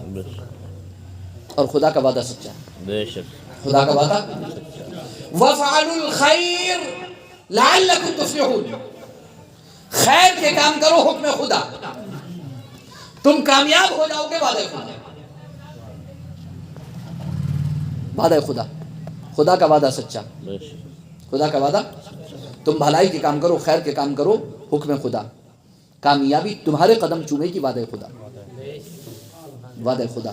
بے شک اور خدا کا وعدہ سچا ہے، بے شک خدا کا وعدہ۔ وَفْعَلُوا الْخَيْرَ لَعَلَّكُمْ تُفْلِحُونَ، خیر کے کام کرو حکم خدا، تم کامیاب ہو جاؤ گے وعدہ خدا۔ وعدہ خدا، خدا کا وعدہ سچا، بے شک خدا کا وعدہ۔ تم بھلائی کے کام کرو، خیر کے کام کرو، حکم خدا، کامیابی تمہارے قدم چومے گی وعدہ خدا، وعدہ خدا۔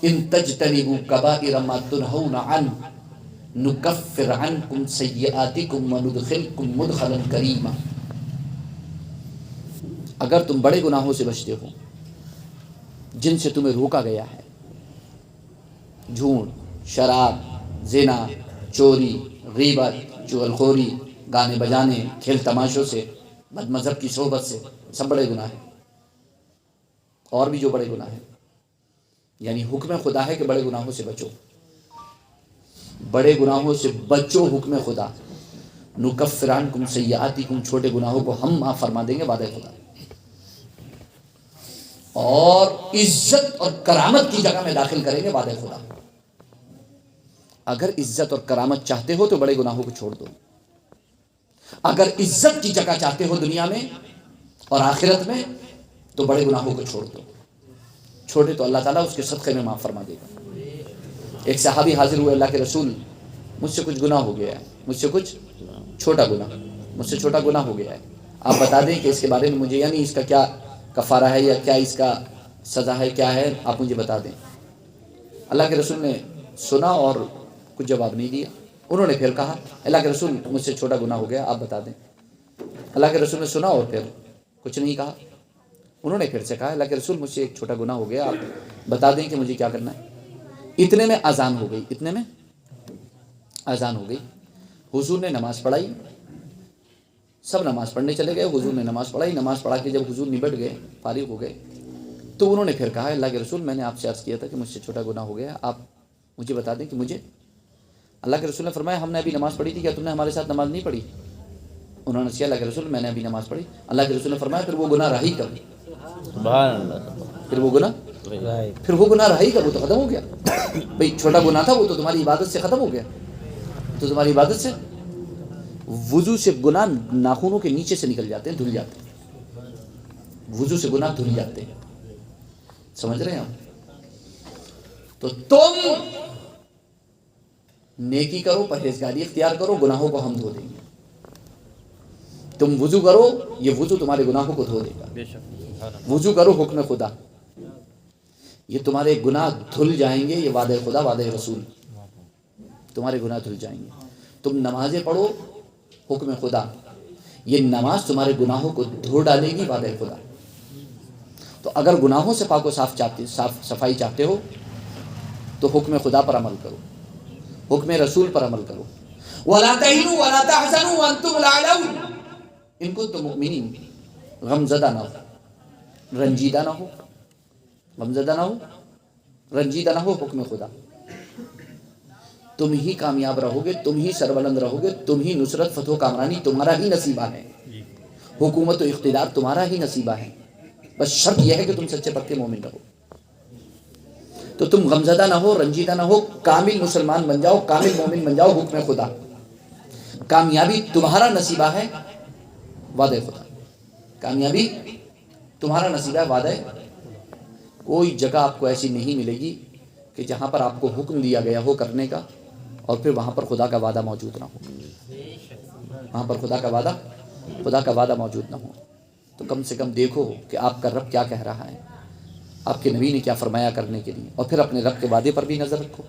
ان تجتنبوا کبائر ما تنہون عنہ نکفر عنکم سیئاتکم وندخلکم مدخلا کریما، اگر تم بڑے گناہوں سے بچتے ہو جن سے تمہیں روکا گیا ہے، جھوٹ، شراب، زنا، چوری، غیبت، چغلخوری، گانے بجانے، کھیل تماشوں سے، بد مذہب کی صحبت سے، سب بڑے گناہ ہیں، اور بھی جو بڑے گناہ ہیں، یعنی حکم خدا ہے کہ بڑے گناہوں سے بچو، بڑے گناہوں سے بچو، حکم خدا۔ نکفر عنکم سیئاتکم، چھوٹے گناہوں کو ہم معاف فرما دیں گے وعدہ خدا، اور عزت اور کرامت کی جگہ میں داخل کریں گے وعدہ خدا۔ اگر عزت اور کرامت چاہتے ہو تو بڑے گناہوں کو چھوڑ دو، اگر عزت کی جگہ چاہتے ہو دنیا میں اور آخرت میں تو بڑے گناہوں کو چھوڑ دو، چھوٹے تو اللہ تعالیٰ اس کے صدقے میں معاف فرما دے گا۔ ایک صحابی حاضر ہوئے، اللہ کے رسول مجھ سے کچھ گناہ ہو گیا ہے، مجھ سے کچھ چھوٹا گناہ، مجھ سے چھوٹا گناہ ہو گیا ہے، آپ بتا دیں کہ اس کے بارے میں مجھے، یعنی اس کا کیا کفارہ ہے یا کیا اس کا سزا ہے، کیا ہے، آپ مجھے بتا دیں۔ اللہ کے رسول نے سنا اور کچھ جواب نہیں دیا۔ انہوں نے پھر کہا، اللہ کے رسول مجھ سے چھوٹا گناہ ہو گیا، آپ بتا دیں۔ اللہ کے رسول نے سنا اور پھر کچھ نہیں کہا۔ انہوں نے پھر سے کہا، اللہ کے رسول مجھ سے ایک چھوٹا گناہ ہو گیا، آپ بتا دیں کہ مجھے کیا کرنا ہے۔ اتنے میں اذان ہو گئی، اتنے میں اذان ہو گئی، حضور نے نماز پڑھائی، سب نماز پڑھنے چلے گئے، حضور نے نماز پڑھائی، نماز پڑھا کے جب حضور نبٹ گئے، فارغ ہو گئے، تو انہوں نے پھر کہا، اللہ کے رسول میں نے آپ سے عرض کیا تھا کہ مجھ سے چھوٹا گناہ ہو گیا، آپ مجھے بتا دیں کہ مجھے۔ اللہ کے رسول نے فرمایا، ہم نے ابھی نماز پڑھی تھی، کیا تم نے ہمارے ساتھ نماز نہیں پڑھی؟ انہوں نے کہا، اللہ کے رسول میں نے ابھی نماز پڑھی۔ اللہ کے رسول نے فرمایا، پھر وہ گناہ رہی کب؟ سبحان اللہ، پھر وہ گناہ رائٹ، پھر وہ گناہ رہی کب؟ وہ تو ختم ہو گیا بھئی، چھوٹا گناہ تھا وہ تو تمہاری عبادت سے ختم ہو گیا، تو تمہاری عبادت سے، وضو سے گناہ ناخنوں کے نیچے سے نکل جاتے ہیں، دھل جاتے ہیں، وضو سے گناہ دھل جاتے ہیں، سمجھ رہے ہیں آپ؟ تو تم نیکی کرو، پرہیزگاری اختیار کرو، گناہوں کو ہم دھو دیں گے۔ تم وضو کرو، یہ وضو تمہارے گناہوں کو دھو دے گا۔ بے شک وضو کرو حکم خدا، یہ تمہارے گناہ دھل جائیں گے، یہ وعدہ خدا، وعدہ رسول، تمہارے گناہ دھل جائیں گے۔ تم نمازیں پڑھو حکم خدا، یہ نماز تمہارے گناہوں کو دھو ڈالے گی، وعدہ خدا۔ تو اگر گناہوں سے پاک و صاف صفائی چاہتے ہو تو حکم خدا پر عمل کرو، حکم رسول پر عمل کرو۔ وَلَا تَهِنُوا وَلَا تَحْزَنُوا وَأَنْتُمُ الْأَعْلَوْنَ ان کنتم مؤمنین غمزدہ نہ ہو، رنجیدہ نہ ہو، غمزدہ نہ ہو، رنجیدہ نہ ہو حکم خدا. تم ہی کامیاب رہو گے، تم ہی سربلند رہو گے، تم ہی نصرت فتح و کامرانی تمہارا ہی نصیبہ ہے، حکومت و اقتدار تمہارا ہی نصیبہ ہے. بس شرط یہ ہے کہ تم سچے پکے مومن رہو. تو تم غمزدہ نہ ہو، رنجیدہ نہ ہو، کامل مسلمان بن جاؤ، کامل مومن بن جاؤ حکم خدا. کامیابی تمہارا نصیبہ ہے، وعدہ خدا. کامیابی تمہارا نصیبہ ہے، وعدہ. کوئی جگہ آپ کو ایسی نہیں ملے گی کہ جہاں پر آپ کو حکم دیا گیا ہو کرنے کا اور پھر وہاں پر خدا کا وعدہ موجود نہ ہو. وہاں پر خدا کا وعدہ موجود نہ ہو. تو کم سے کم دیکھو کہ آپ کا رب کیا کہہ رہا ہے، آپ کے نبی نے کیا فرمایا کرنے کے لیے، اور پھر اپنے رب کے وعدے پر بھی نظر رکھو.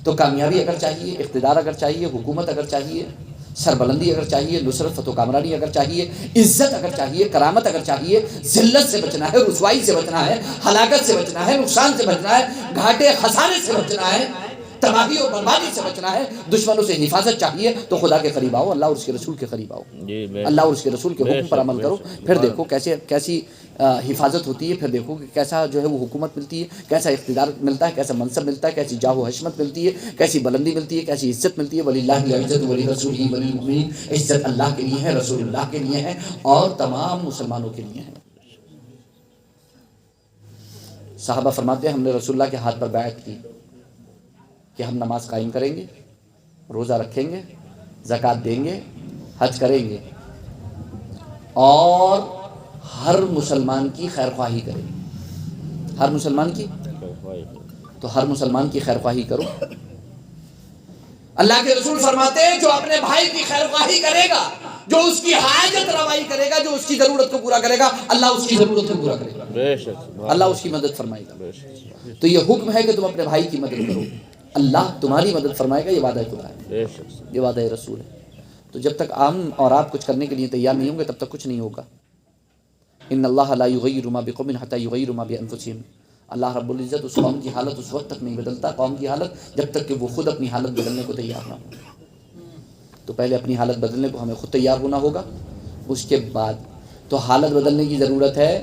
تو کامیابی اگر چاہیے، اقتدار اگر چاہیے، حکومت اگر چاہیے، سربلندی اگر چاہیے، نصرت فتح و کامرانی اگر چاہیے، عزت اگر چاہیے، کرامت اگر چاہیے، ذلت سے بچنا ہے، رسوائی سے بچنا ہے، ہلاکت سے بچنا ہے، نقصان سے بچنا ہے، گھاٹے خسارے سے بچنا ہے، تباہی اور بربادی سے بچنا ہے، دشمنوں سے حفاظت چاہیے، تو خدا کے قریب آؤ، اللہ اور اس کے رسول کے قریب آؤ. اللہ اور اس کے رسول کے حکم پر عمل کرو. پھر دیکھو کیسی حفاظت ہوتی ہے. پھر دیکھو کہ کیسا جو ہے وہ حکومت ملتی ہے، کیسا اقتدار ملتا ہے، کیسا منصب ملتا ہے، کیسی جاہ و حشمت ملتی ہے، کیسی بلندی ملتی ہے، کیسی عزت ملتی ہے. وَلِلَّهِ الْعِزَّةُ وَلِرَسُولِهِ وَلِلْمُؤْمِنِينَ. عزت اللہ کے لیے ہے، رسول اللہ کے لیے ہے، اور تمام مسلمانوں کے لیے ہے. صحابہ فرماتے ہیں ہم نے رسول اللہ کے ہاتھ پر بیعت کی کہ ہم نماز قائم کریں گے، روزہ رکھیں گے، زکوٰۃ دیں گے، حج کریں گے، اور ہر مسلمان کی خیر خواہی کریں گے. ہر مسلمان کی، تو ہر مسلمان کی خیر خواہی کرو. اللہ کے رسول فرماتے ہیں جو اپنے بھائی کی خیر خواہی کرے گا، جو اس کی حاجت روائی کرے گا، جو اس کی ضرورت کو پورا کرے گا، اللہ اس کی ضرورت کو پورا کرے گا، اللہ اس کی مدد فرمائے گا. تو یہ حکم ہے کہ تم اپنے بھائی کی مدد کرو، اللہ تمہاری مدد فرمائے گا. یہ وعدہ خدا ہے، یہ وعدہ رسول ہے. تو جب تک ہم اور آپ کچھ کرنے کے لیے تیار نہیں ہوں گے تب تک کچھ نہیں ہوگا. ان اللہ لا یغیر ما بقوم حتی یغیر ما بانفسہم. اللہ رب العزت اس قوم کی حالت اس وقت تک نہیں بدلتا، قوم کی حالت، جب تک کہ وہ خود اپنی حالت بدلنے کو تیار نہ ہو. تو پہلے اپنی حالت بدلنے کو ہمیں خود تیار ہونا ہوگا. اس کے بعد تو حالت بدلنے کی ضرورت ہے،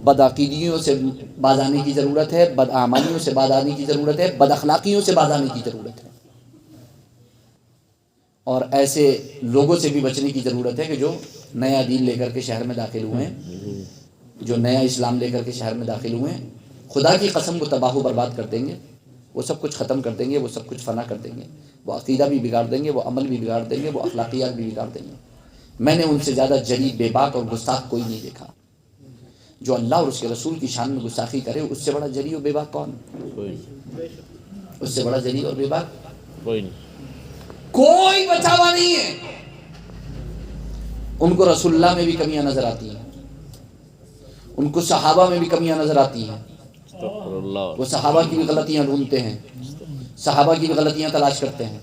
بدعقیدیوں سے باز آنے کی ضرورت ہے، بدعمالیوں سے باز آنے کی ضرورت ہے، بد اخلاقیوں سے باز آنے کی ضرورت ہے، اور ایسے لوگوں سے بھی بچنے کی ضرورت ہے کہ جو نیا دین لے کر کے شہر میں داخل ہوئے ہیں، جو نیا اسلام لے کر کے شہر میں داخل ہوئے ہیں. خدا کی قسم وہ تباہ و برباد کر دیں گے، وہ سب کچھ ختم کر دیں گے، وہ سب کچھ فنا کر دیں گے، وہ عقیدہ بھی بگاڑ دیں گے، وہ عمل بھی بگاڑ دیں گے، وہ اخلاقیات بھی بگاڑ دیں گے. میں نے ان سے زیادہ جری، بے باک اور گستاخ کوئی نہیں دیکھا. جو اللہ اور اس کے رسول کی شان میں گستاخی کرے، اس سے بڑا جری اور بے باک کون؟ اس سے بڑا جری اور بے باک کوئی بچا ہوا نہیں ہے. ان کو رسول اللہ میں بھی کمیاں نظر آتی ہیں، ان کو صحابہ میں بھی کمیاں نظر آتی ہیں. وہ صحابہ کی بھی غلطیاں ڈھونڈتے ہیں، صحابہ کی بھی غلطیاں تلاش کرتے ہیں.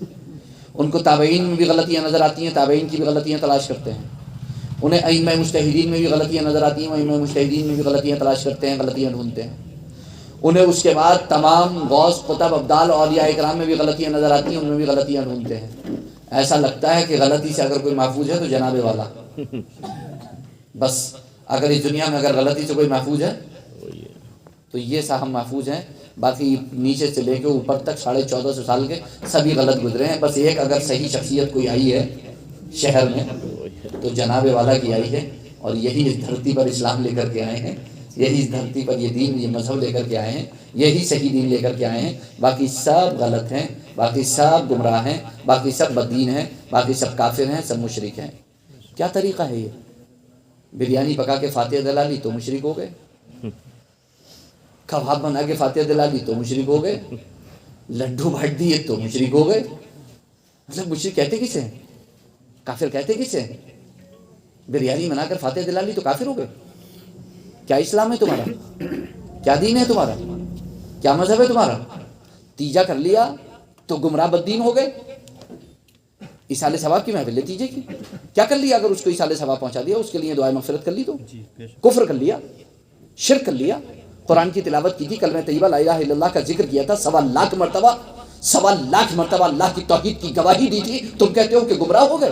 ان کو تابعین میں بھی غلطیاں نظر آتی ہیں، تابعین کی بھی غلطیاں تلاش کرتے ہیں. انہیں ائمہ مجتہدین میں بھی غلطیاں نظر آتی ہیں، ائمہ مجتہدین میں بھی غلطیاں تلاش کرتے ہیں، غلطیاں ڈھونڈتے ہیں. انہیں اس کے بعد تمام غوث، قطب، ابدال، اولیاء کرام میں بھی غلطیاں نظر آتی ہیں، ان میں بھی غلطیاں ڈھونڈتے ہیں. ایسا لگتا ہے کہ غلطی سے اگر کوئی محفوظ ہے تو جناب والا. بس اگر اس دنیا میں اگر غلطی سے کوئی محفوظ ہے تو یہ صاحب محفوظ ہیں. باقی نیچے سے لے کے اوپر تک 1450 سال کے سبھی غلط گزرے ہیں. بس ایک اگر صحیح شخصیت کوئی آئی ہے شہر میں تو جناب والا کی آئی ہے، اور یہی اس دھرتی پر اسلام لے کر کے آئے ہیں، یہی اس دھرتی پر یہ دین، یہ مذہب لے کر کے آئے ہیں، یہی صحیح دین لے کر کے آئے ہیں. باقی سب غلط ہیں، باقی سب گمراہ ہیں، باقی سب بددین ہیں، باقی سب کافر ہیں، سب مشرک ہیں. کیا طریقہ ہے یہ؟ بریانی پکا کے فاتحہ دلا لی تو مشرک ہو گئے، کباب بنا کے فاتحہ دلا لی تو مشرک ہو گئے، لڈو بانٹ دیے تو مشرک ہو گئے. مطلب مشرک کہتے کسے ہیں؟ کافر کہتے کسے ہیں؟ بریانی بنا کر فاتحہ دلا لی تو کافر ہو گئے. کیا اسلام ہے تمہارا؟ کیا دین ہے تمہارا؟ کیا مذہب ہے تمہارا؟ تیجا کر لیا تو گمراہ بددین ہو گئے. ایصال ثواب کی محفل ہے تیجے کی. کیا کر لیا اگر اس کو ایصال ثواب پہنچا دیا، اس کے لیے دعائے مغفرت کر لی تو کفر کر لیا، شرک کر لیا. قرآن کی تلاوت کی تھی، کلمہ طیبہ لا الہ الا اللہ کا ذکر کیا تھا 1.25 مرتبہ، 1.25 مرتبہ اللہ کی توحید کی گواہی دی تھی، تم کہتے ہو کہ گمراہ ہو گئے.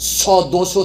100, 200,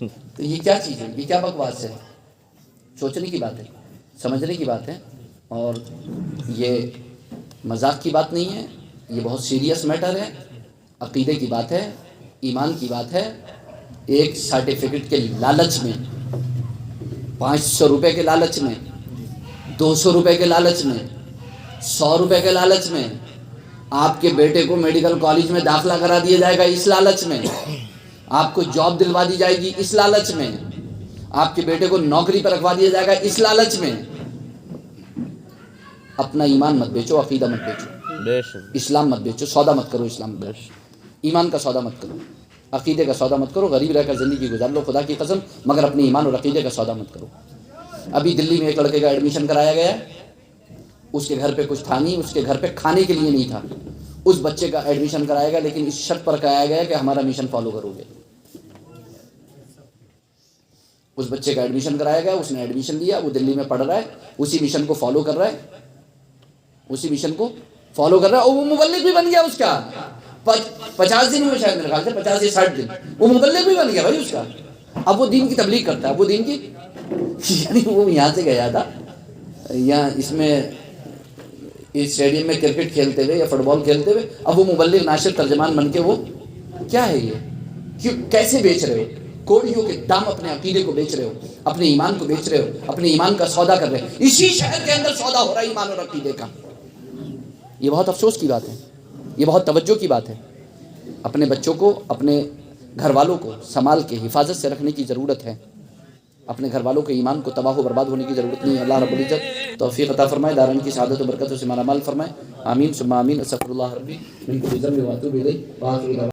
تو یہ کیا چیز ہے, یہ کیا بکواس ہے؟ سوچنے کی بات ہے, سمجھنے کی بات ہے, اور یہ مذاق کی بات نہیں ہے, یہ بہت سیریس میٹر ہے, عقیدے کی بات ہے, ایمان کی بات ہے. ایک سرٹیفکیٹ کے لالچ میں, 500 روپے کے لالچ میں, 200 روپے کے لالچ میں, 100 روپے کے لالچ میں آپ کے بیٹے کو میڈیکل کالج میں داخلہ کرا دیا جائے گا, اس لالچ میں آپ کو جاب دلوا دی جائے گی, اس لالچ میں آپ کے بیٹے کو نوکری پر رکھوا دیا جائے گا, اس لالچ میں. اپنا ایمان مت بیچو, عقیدہ مت بیچو, بے شک اسلام مت بیچو, سودا مت کرو اسلام کا, ایمان کا سودا مت کرو, عقیدے کا سودا مت کرو. غریب رہ کر زندگی گزار لو خدا کی قسم, مگر اپنے ایمان اور عقیدے کا سودا مت کرو. ابھی دلی میں ایک لڑکے کا ایڈمیشن کرایا گیا, اس کے گھر پہ کچھ تھا نہیں, اس کے گھر پہ کھانے کے لیے نہیں تھا. اس بچے کا ایڈمیشن کرایا گیا, لیکن اس شرط پر کرایا گیا کہ ہمارا مشن فالو کرو گے. اس بچے کا ایڈمیشن کرایا گیا, اس نے ایڈمیشن لیا, وہ دلی میں پڑھ رہا ہے, اسی مشن کو فالو کر رہا ہے, اسی مشن کو فالو کر رہا ہے, اور وہ مبلغ بھی بن گیا اس کا. 50 دن میں شاید میرے خیال سے 50 یا 60 دن وہ مبلغ بھی بن گیا بھائی اس کا. اب وہ دین کی تبلیغ کرتا ہے, وہ دین کی, یعنی وہ یہاں سے گیا تھا, یہاں اس میں اس اسٹیڈیم میں کرکٹ کھیلتے ہوئے یا فٹ بال کھیلتے ہوئے, اب وہ مبلغ ناشر ترجمان بن کے, وہ کیا ہے یہ, کیوں کیسے بیچ رہے ہو؟ کوڑیوں کے دام اپنے عقیدے کو بیچ رہے ہو, اپنے ایمان کو بیچ رہے ہو, اپنے ایمان کا سودا کر رہے ہو. اسی شہر کے اندر سودا ہو رہا ہے ایمان اور عقیدے کا. یہ بہت افسوس کی بات ہے, یہ بہت توجہ کی بات ہے. اپنے بچوں کو, اپنے گھر والوں کو سنبھال کے حفاظت سے رکھنے کی ضرورت ہے. اپنے گھر والوں کے ایمان کو تباہ و برباد ہونے کی ضرورت نہیں ہے. اللہ رب العزت توفیق عطا فرمائے, دارین کی سعادت و برکتوں سے مالا مال فرمائے. آمین ثم آمین. استغفر اللہ ربی من کل ذنب و اتوب الیہ.